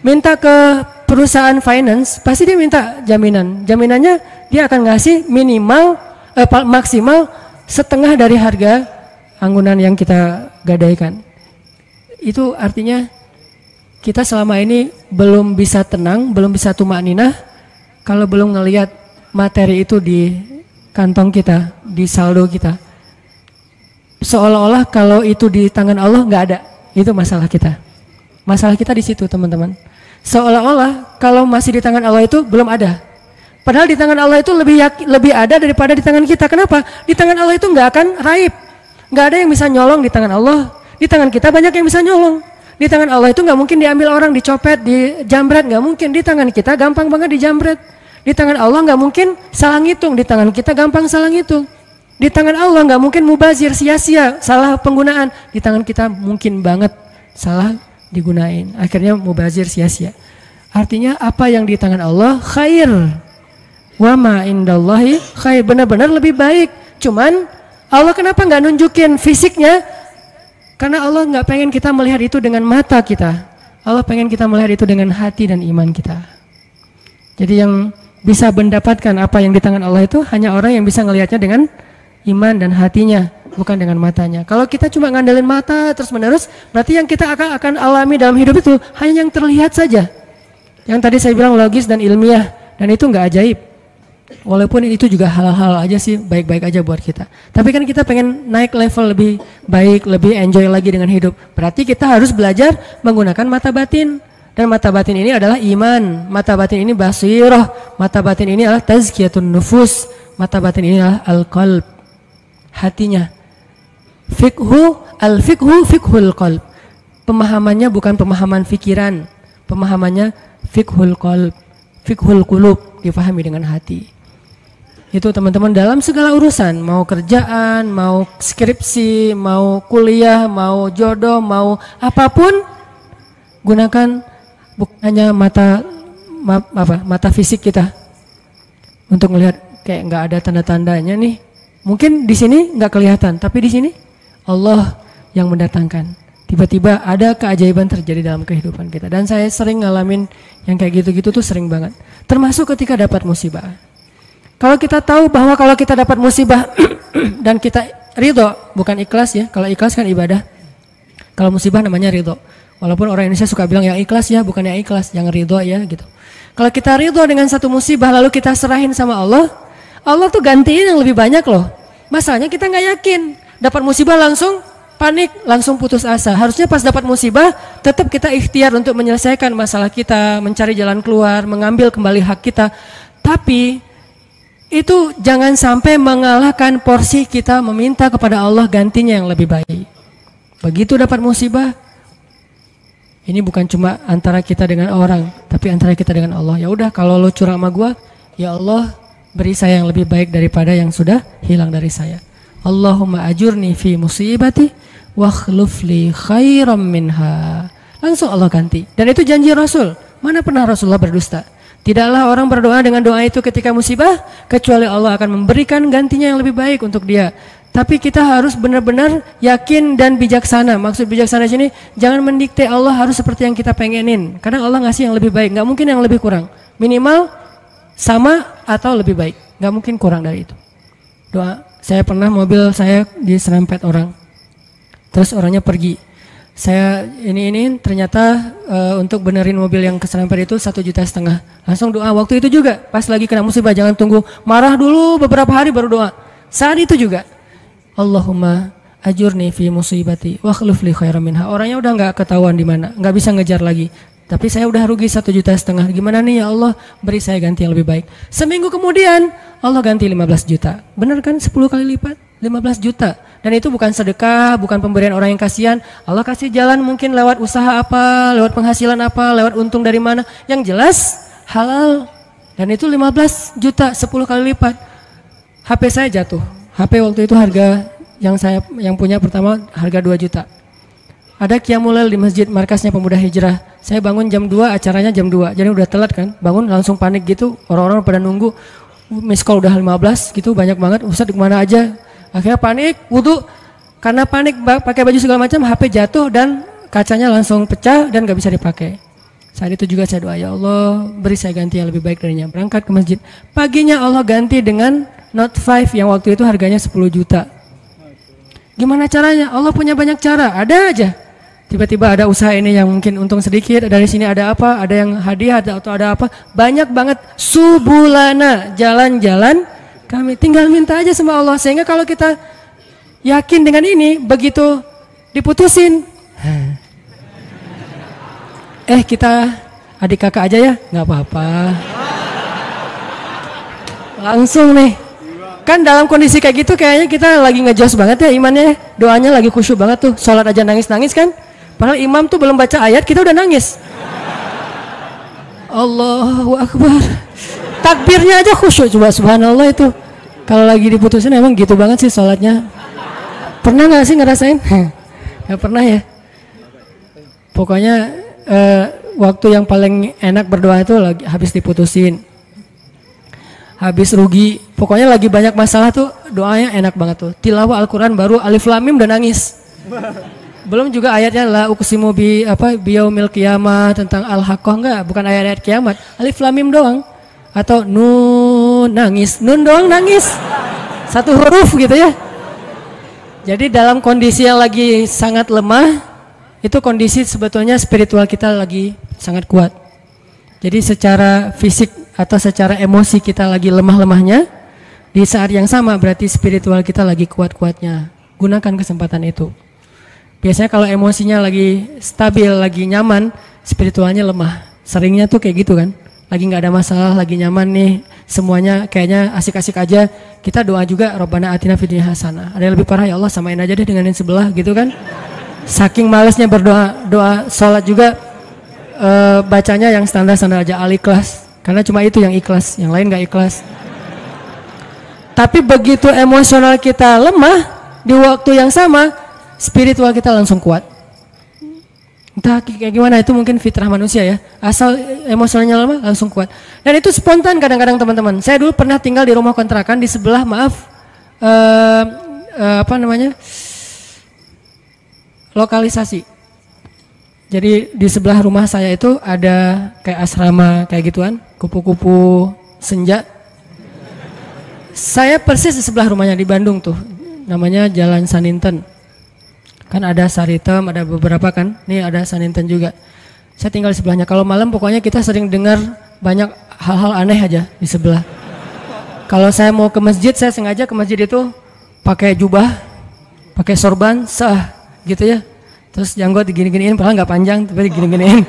Minta ke perusahaan finance, pasti dia minta jaminan. Jaminannya dia akan ngasih maksimal setengah dari harga anggunan yang kita gadaikan. Itu artinya kita selama ini belum bisa tenang, belum bisa tumakninah kalau belum ngelihat materi itu di kantong kita, di saldo kita. Seolah-olah kalau itu di tangan Allah nggak ada. Itu masalah kita. Masalah kita di situ teman-teman. Seolah-olah kalau masih di tangan Allah itu belum ada. Padahal di tangan Allah itu lebih ada daripada di tangan kita. Kenapa? Di tangan Allah itu nggak akan raib. Nggak ada yang bisa nyolong di tangan Allah. Di tangan kita banyak yang bisa nyolong. Di tangan Allah itu nggak mungkin diambil orang, dicopet, dijambret, nggak mungkin. Di tangan kita gampang banget dijambret. Di tangan Allah nggak mungkin salah ngitung. Di tangan kita gampang salah ngitung. Di tangan Allah nggak mungkin mubazir, sia-sia, salah penggunaan. Di tangan kita mungkin banget salah digunain. Akhirnya mubazir, sia-sia. Artinya apa yang di tangan Allah khair. Wa ma indallahi khair, benar-benar lebih baik. Cuman Allah kenapa nggak nunjukin fisiknya? Karena Allah nggak pengen kita melihat itu dengan mata kita. Allah pengen kita melihat itu dengan hati dan iman kita. Jadi yang bisa mendapatkan apa yang di tangan Allah itu hanya orang yang bisa ngelihatnya dengan iman dan hatinya, bukan dengan matanya. Kalau kita cuma ngandelin mata terus menerus, berarti yang kita akan alami dalam hidup itu hanya yang terlihat saja. Yang tadi saya bilang logis dan ilmiah, dan itu nggak ajaib. Walaupun itu juga hal-hal aja sih, baik-baik aja buat kita. Tapi kan kita pengen naik level lebih baik, lebih enjoy lagi dengan hidup. Berarti kita harus belajar menggunakan mata batin. Dan mata batin ini adalah iman. Mata batin ini basirah. Mata batin ini adalah tazkiyatun nufus. Mata batin ini adalah al-qalb. Hatinya. Al-fiqhu fiqhul qalb. Pemahamannya bukan pemahaman fikiran. Pemahamannya fiqhul qalb. Fiqhul qulub, difahami dengan hati. Itu teman-teman dalam segala urusan, mau kerjaan, mau skripsi, mau kuliah, mau jodoh, mau apapun, gunakan bukan hanya mata fisik kita untuk melihat kayak nggak ada tanda-tandanya nih. Mungkin di sini nggak kelihatan, tapi di sini Allah yang mendatangkan. Tiba-tiba ada keajaiban terjadi dalam kehidupan kita. Dan saya sering ngalamin yang kayak gitu-gitu tuh sering banget. Termasuk ketika dapat musibah. Kalau kita tahu bahwa kalau kita dapat musibah dan kita ridho, bukan ikhlas ya. Kalau ikhlas kan ibadah. Kalau musibah namanya ridho. Walaupun orang Indonesia suka bilang yang ikhlas ya, bukan yang ikhlas, yang ridho ya gitu. Kalau kita ridho dengan satu musibah lalu kita serahin sama Allah, Allah tuh gantiin yang lebih banyak loh. Masalahnya kita nggak yakin. Dapat musibah langsung panik, langsung putus asa. Harusnya pas dapat musibah, tetap kita ikhtiar untuk menyelesaikan masalah kita, mencari jalan keluar, mengambil kembali hak kita. Tapi itu jangan sampai mengalahkan porsi kita meminta kepada Allah gantinya yang lebih baik. Begitu dapat musibah, ini bukan cuma antara kita dengan orang, tapi antara kita dengan Allah. Ya udah, kalau lo curang sama gua, ya Allah beri saya yang lebih baik daripada yang sudah hilang dari saya. Allahumma ajurni fi musibati wa khlufli khairam minha. Langsung Allah ganti. Dan itu janji Rasul. Mana pernah Rasulullah berdusta? Tidaklah orang berdoa dengan doa itu ketika musibah, kecuali Allah akan memberikan gantinya yang lebih baik untuk dia. Tapi kita harus benar-benar yakin dan bijaksana. Maksud bijaksana di sini, jangan mendikte Allah harus seperti yang kita pengenin. Kadang Allah ngasih yang lebih baik, nggak mungkin yang lebih kurang. Minimal sama atau lebih baik, nggak mungkin kurang dari itu. Doa, saya pernah mobil saya diserempet orang, terus orangnya pergi. Saya ini ternyata untuk benerin mobil yang keserempet itu 1,5 juta. Langsung doa waktu itu juga, pas lagi kena musibah, jangan tunggu marah dulu beberapa hari baru doa. Saat itu juga, Allahumma ajurni fi musibati wa akhlif li khairan minha. Orangnya udah nggak ketahuan di mana, nggak bisa ngejar lagi. Tapi saya udah rugi 1,5 juta. Gimana nih ya Allah, beri saya ganti yang lebih baik. Seminggu kemudian Allah ganti 15 juta. Benar kan 10 kali lipat 15 juta. Dan itu bukan sedekah, bukan pemberian orang yang kasihan. Allah kasih jalan mungkin lewat usaha apa, lewat penghasilan apa, lewat untung dari mana. Yang jelas halal. Dan itu 15 juta 10 kali lipat. HP saya jatuh. HP waktu itu harga yang punya pertama harga 2 juta. Ada qiyamul lail di masjid markasnya Pemuda Hijrah. Saya bangun jam 2, acaranya jam 2. Jadi udah telat kan. Bangun langsung panik gitu. Orang-orang pada nunggu. Miss call udah 15 gitu, banyak banget. Ustaz kemana aja? Akhirnya panik, wudu. Karena panik pakai baju segala macam, HP jatuh dan kacanya langsung pecah dan gak bisa dipakai. Saat itu juga saya doa, ya Allah beri saya ganti yang lebih baik darinya. Berangkat ke masjid. Paginya Allah ganti dengan Note 5 yang waktu itu harganya 10 juta. Gimana caranya? Allah punya banyak cara, ada aja. Tiba-tiba ada usaha ini yang mungkin untung sedikit, dari sini ada apa, ada yang hadiah atau ada apa. Banyak banget subulana, jalan-jalan kami. Tinggal minta aja sama Allah. Sehingga kalau kita yakin dengan ini, begitu diputusin, kita adik kakak aja ya, nggak apa-apa. Langsung nih. Kan dalam kondisi kayak gitu kayaknya kita lagi ngejos banget ya imannya. Doanya lagi khusyuk banget tuh. Sholat aja nangis-nangis kan. Padahal imam tuh belum baca ayat kita udah nangis. Allahu Akbar. Takbirnya aja khusyuk, coba subhanallah itu. Kalau lagi diputusin emang gitu banget sih sholatnya. Pernah gak sih ngerasain? Gak pernah ya. Pokoknya waktu yang paling enak berdoa itu lagi habis diputusin. Habis rugi, pokoknya lagi banyak masalah tuh doanya enak banget tuh. Tilawah Al-Quran baru alif lam mim udah nangis. Belum juga ayatnya la uqsimu biyaumil qiyamah tentang al-haqqah, enggak, bukan ayat-ayat kiamat. Alif lam mim doang. Atau nun nangis, nun doang nangis. Satu huruf gitu ya. Jadi dalam kondisi yang lagi sangat lemah, itu kondisi sebetulnya spiritual kita lagi sangat kuat. Jadi secara fisik atau secara emosi kita lagi lemah-lemahnya, di saat yang sama berarti spiritual kita lagi kuat-kuatnya. Gunakan kesempatan itu. Biasanya kalau emosinya lagi stabil, lagi nyaman, spiritualnya lemah. Seringnya tuh kayak gitu kan. Lagi nggak ada masalah, lagi nyaman nih, semuanya kayaknya asik-asik aja. Kita doa juga, Rabbana atina fid dunya hasanah. Ada yang lebih parah, ya Allah samain aja deh dengan yang sebelah gitu kan. Saking malesnya berdoa, doa sholat juga bacanya yang standar-standar aja, al-ikhlas. Karena cuma itu yang ikhlas, yang lain gak ikhlas. Tapi begitu emosional kita lemah, di waktu yang sama, spiritual kita langsung kuat. Entah kayak gimana, itu mungkin fitrah manusia ya. Asal emosionalnya lemah, langsung kuat. Dan itu spontan kadang-kadang teman-teman. Saya dulu pernah tinggal di rumah kontrakan di sebelah, lokalisasi. Jadi di sebelah rumah saya itu ada kayak asrama kayak gituan, kupu-kupu senja. Saya persis di sebelah rumahnya di Bandung tuh, namanya Jalan Saninten. Kan ada Saritem, ada beberapa kan, nih ada Saninten juga. Saya tinggal di sebelahnya. Kalau malam pokoknya kita sering dengar banyak hal-hal aneh aja di sebelah. Kalau saya mau ke masjid, saya sengaja ke masjid itu pakai jubah, pakai sorban, gitu ya. Terus janggut digini-giniin, padahal nggak panjang, tapi digini-giniin.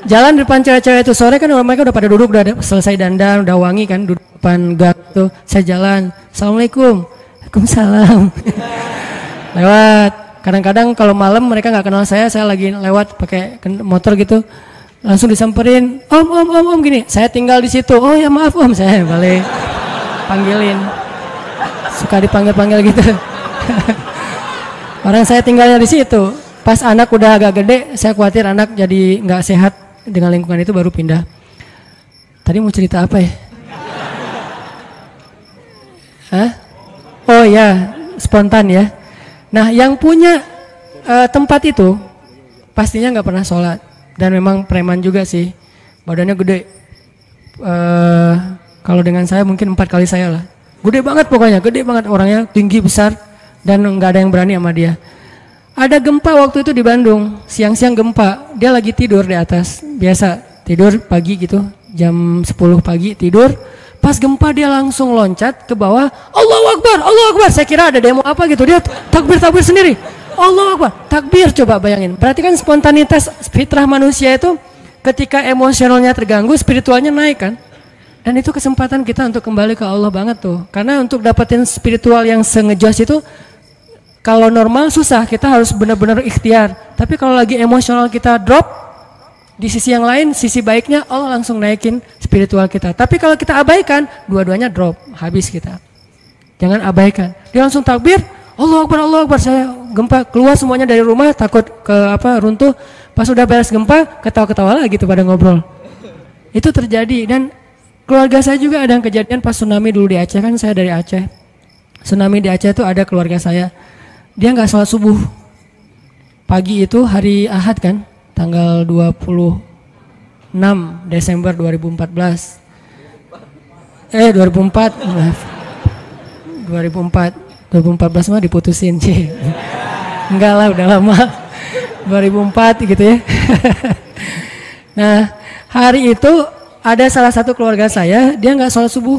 Jalan depan cewek-cewek itu sore kan mereka udah pada duduk, udah selesai dandan, udah wangi kan, duduk depan gang tuh. Saya jalan, Assalamualaikum, Waalaikumsalam. Lewat. Kadang-kadang kalau malam mereka nggak kenal saya lagi lewat pakai motor gitu, langsung disamperin, om gini. Saya tinggal di situ. Oh ya maaf om, saya balik panggilin. Suka dipanggil-panggil gitu. Orang saya tinggalnya di situ. Pas anak udah agak gede, saya khawatir anak jadi nggak sehat dengan lingkungan itu, baru pindah. Tadi mau cerita apa ya? Hah? Oh ya, spontan ya. Nah yang punya tempat itu pastinya nggak pernah sholat dan memang preman juga sih, badannya gede. Kalau dengan saya mungkin 4 kali saya lah, gede banget pokoknya, gede banget orangnya, tinggi besar dan nggak ada yang berani sama dia. Ada gempa waktu itu di Bandung, siang-siang gempa, dia lagi tidur di atas, biasa tidur pagi gitu, jam 10 pagi tidur. Pas gempa dia langsung loncat ke bawah, Allahu Akbar, Allahu Akbar. Saya kira ada demo apa gitu, dia takbir sendiri, Allahu Akbar, takbir. Coba bayangin, berarti kan spontanitas fitrah manusia itu ketika emosionalnya terganggu, spiritualnya naik kan. Dan itu kesempatan kita untuk kembali ke Allah banget tuh. Karena untuk dapetin spiritual yang sengejos itu, kalau normal susah, kita harus benar-benar ikhtiar. Tapi kalau lagi emosional kita drop, di sisi yang lain, sisi baiknya Allah langsung naikin spiritual kita. Tapi kalau kita abaikan, dua-duanya drop, habis kita. Jangan abaikan. Dia langsung takbir, Allahu Akbar, Allahu Akbar. Saya gempa, keluar semuanya dari rumah, takut runtuh. Pas udah beres gempa, ketawa-ketawa lagi gitu pada ngobrol. Itu terjadi. Dan keluarga saya juga ada yang kejadian pas tsunami dulu di Aceh, kan saya dari Aceh. Tsunami di Aceh itu ada keluarga saya. Dia nggak sholat subuh. Pagi itu hari Ahad kan, tanggal 26 Desember 2014. 2004. 2014 mah diputusin sih. Enggak lah, udah lama. 2004 gitu ya. Nah, hari itu ada salah satu keluarga saya, dia nggak sholat subuh.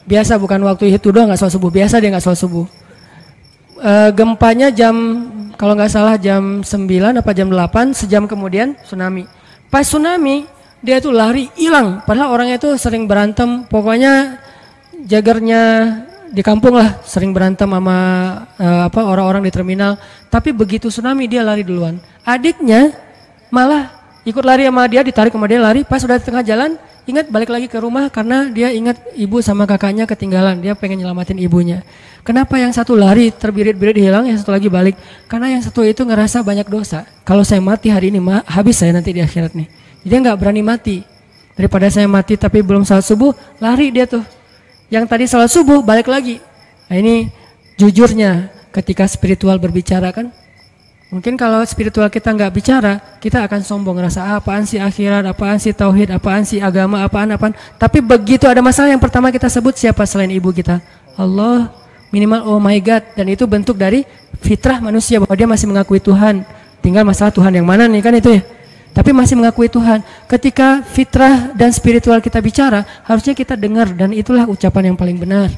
Biasa, bukan waktu itu doang nggak sholat subuh. Biasa dia nggak sholat subuh. Gempanya kalau nggak salah jam 9 apa jam 8, sejam kemudian tsunami. Pas tsunami dia tuh lari hilang, padahal orangnya itu sering berantem, pokoknya jagarnya di kampung lah, sering berantem sama orang-orang di terminal. Tapi begitu tsunami dia lari duluan. Adiknya malah ikut lari sama dia, ditarik sama dia lari. Pas udah di tengah jalan, ingat balik lagi ke rumah karena dia ingat ibu sama kakaknya ketinggalan. Dia pengen nyelamatin ibunya. Kenapa yang satu lari terbirit-birit hilang, yang satu lagi balik? Karena yang satu itu ngerasa banyak dosa. Kalau saya mati hari ini, habis saya nanti di akhirat nih. Dia nggak berani mati. Daripada saya mati tapi belum salat subuh, lari dia tuh. Yang tadi salat subuh balik lagi. Nah ini jujurnya ketika spiritual berbicara kan. Mungkin kalau spiritual kita nggak bicara, kita akan sombong, ngerasa apaan sih akhirat, apaan sih tauhid, apaan sih agama, apaan. Tapi begitu ada masalah, yang pertama kita sebut siapa selain ibu kita? Allah. Minimal oh my God. Dan itu bentuk dari fitrah manusia bahwa dia masih mengakui Tuhan. Tinggal masalah Tuhan yang mana nih kan itu ya. Tapi masih mengakui Tuhan. Ketika fitrah dan spiritual kita bicara, harusnya kita dengar, dan itulah ucapan yang paling benar.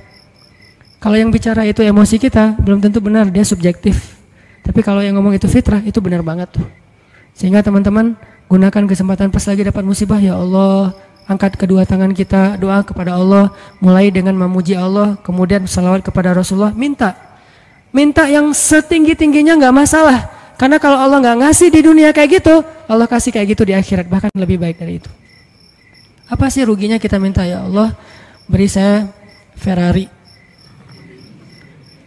Kalau yang bicara itu emosi kita, belum tentu benar, dia subjektif. Tapi kalau yang ngomong itu fitrah, itu benar banget tuh. Sehingga teman-teman gunakan kesempatan pas lagi dapat musibah, ya Allah, angkat kedua tangan kita, doa kepada Allah, mulai dengan memuji Allah, kemudian salawat kepada Rasulullah, minta yang setinggi-tingginya nggak masalah, karena kalau Allah nggak ngasih di dunia kayak gitu, Allah kasih kayak gitu di akhirat, bahkan lebih baik dari itu. Apa sih ruginya kita minta, ya Allah beri saya Ferrari?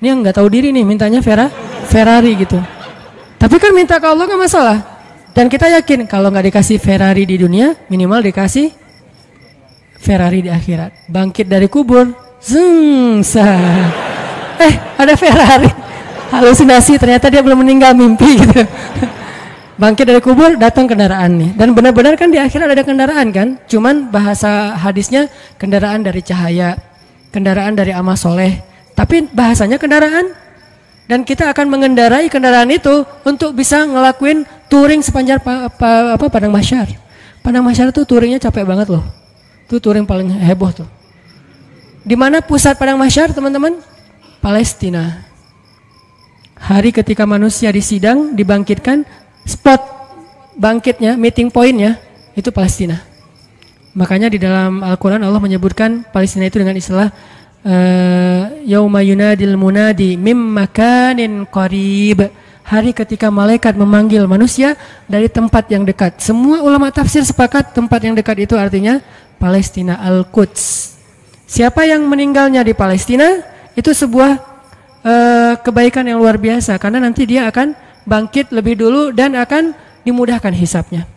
Ini yang nggak tahu diri nih mintanya Ferrari gitu, tapi kan minta ke Allah nggak masalah, dan kita yakin kalau nggak dikasih Ferrari di dunia, minimal dikasih Ferrari di akhirat. Bangkit dari kubur, ada Ferrari. Halusinasi, ternyata dia belum meninggal, mimpi gitu. Bangkit dari kubur, datang kendaraan nih. Dan benar-benar kan di akhirat ada kendaraan kan. Cuman bahasa hadisnya kendaraan dari cahaya, kendaraan dari amal soleh. Tapi bahasanya kendaraan. Dan kita akan mengendarai kendaraan itu untuk bisa ngelakuin touring sepanjang Padang Mahsyar. Padang Mahsyar tuh touringnya capek banget loh. Itu touring paling heboh tuh. Di mana pusat Padang Mahsyar, teman-teman? Palestina. Hari ketika manusia disidang, dibangkitkan, spot bangkitnya, meeting pointnya, itu Palestina. Makanya di dalam Al-Quran Allah menyebutkan Palestina itu dengan istilah Yauma yunadil munadi mim makanin qarib. Hari ketika malaikat memanggil manusia dari tempat yang dekat. Semua ulama tafsir sepakat tempat yang dekat itu artinya Palestina, Al-Quds. Siapa yang meninggalnya di Palestina, itu sebuah kebaikan yang luar biasa, karena nanti dia akan bangkit lebih dulu dan akan dimudahkan hisabnya.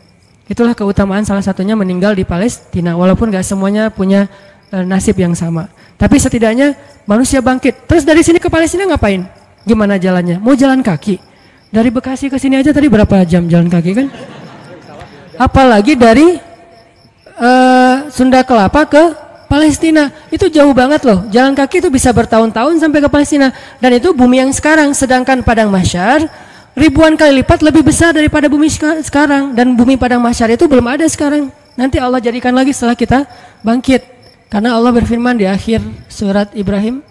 Itulah keutamaan salah satunya meninggal di Palestina, walaupun gak semuanya punya nasib yang sama. Tapi setidaknya manusia bangkit. Terus dari sini ke Palestina ngapain? Gimana jalannya? Mau jalan kaki? Dari Bekasi ke sini aja tadi berapa jam jalan kaki kan? Apalagi dari Sunda Kelapa ke Palestina, itu jauh banget loh. Jalan kaki itu bisa bertahun-tahun sampai ke Palestina. Dan itu bumi yang sekarang, sedangkan padang mahsyar ribuan kali lipat lebih besar daripada bumi sekarang. Dan bumi padang mahsyar itu belum ada sekarang. Nanti Allah jadikan lagi setelah kita bangkit. Karena Allah berfirman di akhir surat Ibrahim,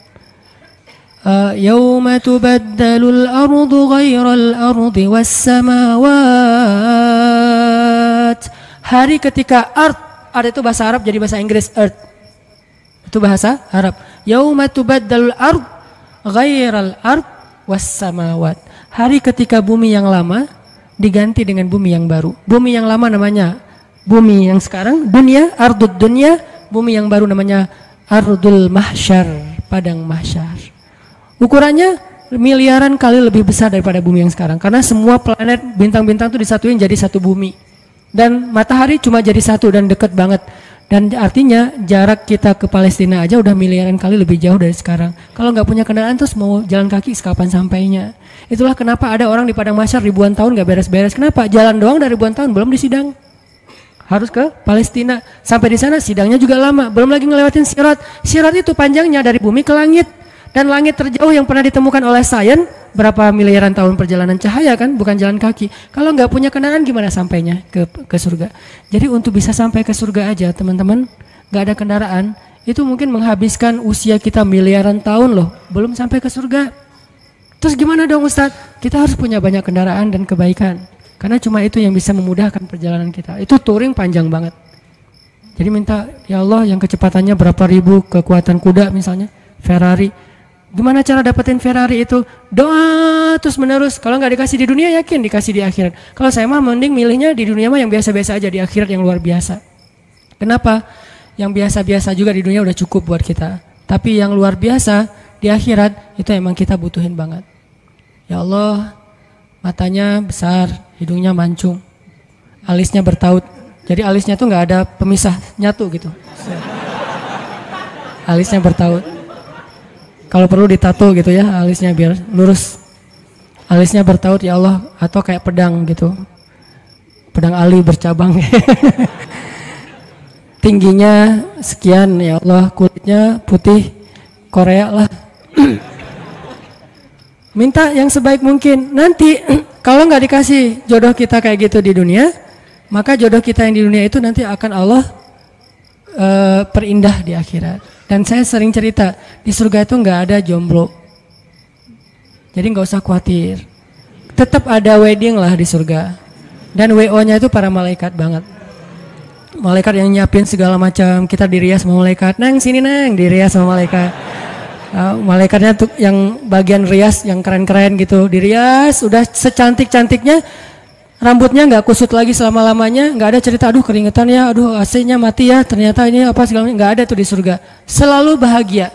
Yauma tubaddalul ardu ghairal ardi was samawat. Hari ketika ard itu bahasa Arab jadi bahasa Inggris, earth itu bahasa Arab. Yauma tubaddalul ard ghairal ard was samawat. Hari ketika bumi yang lama diganti dengan bumi yang baru. Bumi yang lama namanya bumi yang sekarang, dunia, ardud dunia. Bumi yang baru namanya ardul mahsyar, padang mahsyar. Ukurannya miliaran kali lebih besar daripada bumi yang sekarang. Karena semua planet, bintang-bintang itu disatuin jadi satu bumi. Dan matahari cuma jadi satu dan dekat banget. Dan artinya jarak kita ke Palestina aja udah miliaran kali lebih jauh dari sekarang. Kalau nggak punya kendaraan terus mau jalan kaki kapan sampainya? Itulah kenapa ada orang di padang mahsyar ribuan tahun nggak beres-beres. Kenapa? Jalan doang dari ribuan tahun belum disidang. Harus ke Palestina. Sampai di sana sidangnya juga lama. Belum lagi ngelewatin sirat. Sirat itu panjangnya dari bumi ke langit. Dan langit terjauh yang pernah ditemukan oleh sains berapa miliaran tahun perjalanan cahaya kan, bukan jalan kaki. Kalau nggak punya kendaraan gimana sampainya ke surga? Jadi untuk bisa sampai ke surga aja teman-teman, nggak ada kendaraan, itu mungkin menghabiskan usia kita miliaran tahun loh, belum sampai ke surga. Terus gimana dong Ustadz? Kita harus punya banyak kendaraan dan kebaikan, karena cuma itu yang bisa memudahkan perjalanan kita. Itu touring panjang banget. Jadi minta, ya Allah yang kecepatannya berapa ribu kekuatan kuda misalnya, Ferrari. Gimana cara dapetin Ferrari itu? Doa terus menerus. Kalau nggak dikasih di dunia, yakin dikasih di akhirat. Kalau saya mah mending milihnya di dunia mah yang biasa-biasa aja, di akhirat yang luar biasa. Kenapa? Yang biasa-biasa juga di dunia udah cukup buat kita. Tapi yang luar biasa di akhirat itu emang kita butuhin banget. Ya Allah, matanya besar, hidungnya mancung, alisnya bertaut. Jadi alisnya tuh nggak ada pemisah, nyatu gitu. Alisnya bertaut. Kalau perlu ditato gitu ya alisnya biar lurus. Alisnya bertaut ya Allah, atau kayak pedang gitu. Pedang ali bercabang. Tingginya sekian ya Allah, kulitnya putih Korea lah. Minta yang sebaik mungkin. Nanti kalau nggak dikasih jodoh kita kayak gitu di dunia, maka jodoh kita yang di dunia itu nanti akan Allah perindah di akhirat. Dan saya sering cerita, di surga itu nggak ada jomblo. Jadi nggak usah khawatir. Tetap ada wedding lah di surga. Dan WO-nya itu para malaikat banget. Malaikat yang nyiapin segala macam. Kita dirias sama malaikat. Nang sini nang, dirias sama malaikat. Malaikatnya tuh yang bagian rias yang keren-keren gitu. Dirias, udah secantik-cantiknya. Rambutnya nggak kusut lagi selama-lamanya, nggak ada cerita aduh keringetan ya, aduh AC-nya mati ya, ternyata ini apa segala macam, nggak ada tuh di surga. Selalu bahagia.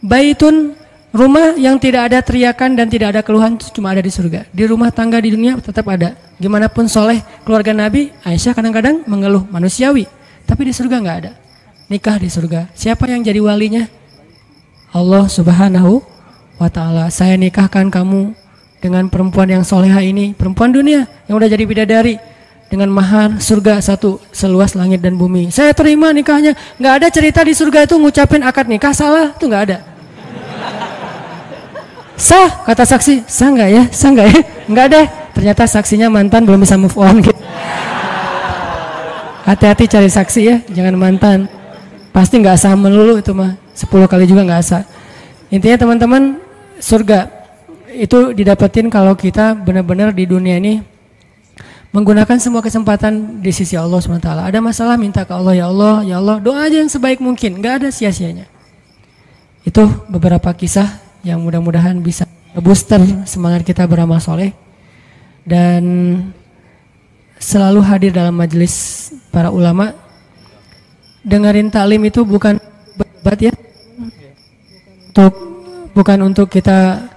Baitun, rumah yang tidak ada teriakan dan tidak ada keluhan itu cuma ada di surga. Di rumah tangga di dunia tetap ada. Gimana pun soleh keluarga Nabi, Aisyah kadang-kadang mengeluh manusiawi, tapi di surga nggak ada. Nikah di surga. Siapa yang jadi walinya? Allah Subhanahu wa Ta'ala. Saya nikahkan kamu dengan perempuan yang soleha ini, perempuan dunia yang udah jadi bidadari, dengan mahar surga satu seluas langit dan bumi. Saya terima nikahnya. Nggak ada cerita di surga itu ngucapin akad nikah salah, itu nggak ada. Sah kata saksi, sah nggak ya, sah nggak ya, nggak deh. Ternyata saksinya mantan belum bisa move on gitu. Hati-hati cari saksi ya, jangan mantan. Pasti nggak sah melulu itu mah, 10 kali juga nggak sah. Intinya teman-teman, surga itu didapetin kalau kita benar-benar di dunia ini menggunakan semua kesempatan di sisi Allah SWT. Ada masalah minta ke Allah, ya Allah, ya Allah, doa aja yang sebaik mungkin, nggak ada sia-sianya. Itu beberapa kisah yang mudah-mudahan bisa booster semangat kita beramal soleh dan selalu hadir dalam majelis para ulama. Dengerin taklim itu bukan berdebat ya, bukan untuk kita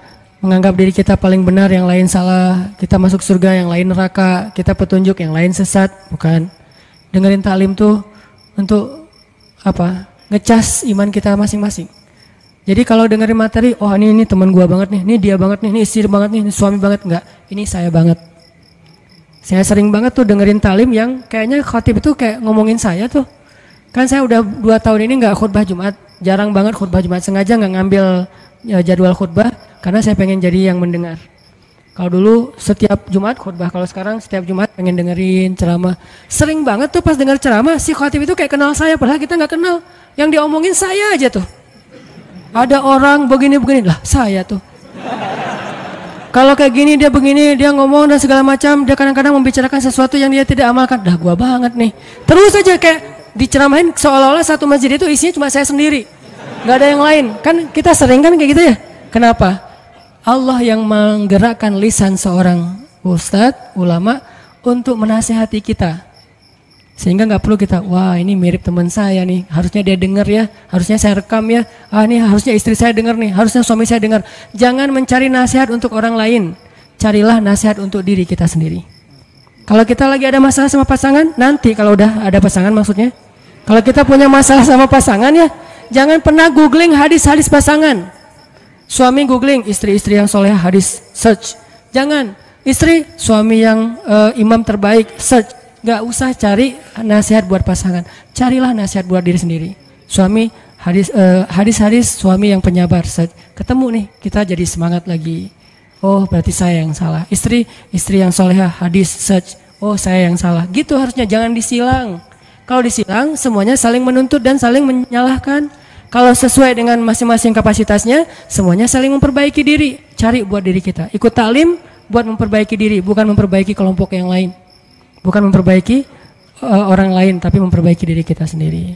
menganggap diri kita paling benar, yang lain salah, kita masuk surga, yang lain neraka, kita petunjuk, yang lain sesat, bukan. Dengerin taklim tuh untuk apa? ngecas iman kita masing-masing. Jadi kalau dengerin materi, oh ini teman gua banget nih, ini dia banget nih, ini istri banget nih, ini suami banget, enggak, ini saya banget. Saya sering banget tuh dengerin talim yang kayaknya khotib itu kayak ngomongin saya tuh. Kan saya udah 2 tahun ini nggak khutbah Jumat, jarang banget khutbah Jumat, sengaja nggak ngambil jadwal khutbah karena saya pengen jadi yang mendengar. Kalau dulu setiap Jumat khutbah, kalau sekarang setiap Jumat pengen dengerin ceramah. Sering banget tuh pas dengar ceramah si khotib itu kayak kenal saya, padahal kita nggak kenal. Yang diomongin saya aja tuh. Ada orang begini-begini lah, saya tuh. Kalau kayak gini dia begini, dia ngomong dan segala macam, dia kadang-kadang membicarakan sesuatu yang dia tidak amalkan. Dah gua banget nih. Terus aja kayak diceramahin seolah-olah satu masjid itu isinya cuma saya sendiri. Nggak ada yang lain. Kan kita sering kan kayak gitu ya. Kenapa? Allah yang menggerakkan lisan seorang ustadz, ulama untuk menasihati kita. Sehingga nggak perlu kita, wah ini mirip teman saya nih, harusnya dia dengar ya, harusnya saya rekam ya, ini harusnya istri saya dengar nih, harusnya suami saya dengar. Jangan mencari nasihat untuk orang lain, carilah nasihat untuk diri kita sendiri. Kalau kita lagi ada masalah sama pasangan, nanti kalau udah ada pasangan maksudnya, kalau kita punya masalah sama pasangan ya, jangan pernah googling hadis-hadis pasangan. Suami googling istri-istri yang soleh hadis, search. Jangan, istri suami yang imam terbaik, search. Gak usah cari nasihat buat pasangan, carilah nasihat buat diri sendiri. Suami hadis-hadis suami yang penyabar, ketemu nih kita jadi semangat lagi. Oh berarti saya yang salah. Istri yang solehah hadis search. Oh saya yang salah. Gitu harusnya, jangan disilang. Kalau disilang semuanya saling menuntut dan saling menyalahkan. Kalau sesuai dengan masing-masing kapasitasnya, semuanya saling memperbaiki diri. Cari buat diri kita. Ikut taklim buat memperbaiki diri, bukan memperbaiki kelompok yang lain. Bukan memperbaiki orang lain, tapi memperbaiki diri kita sendiri.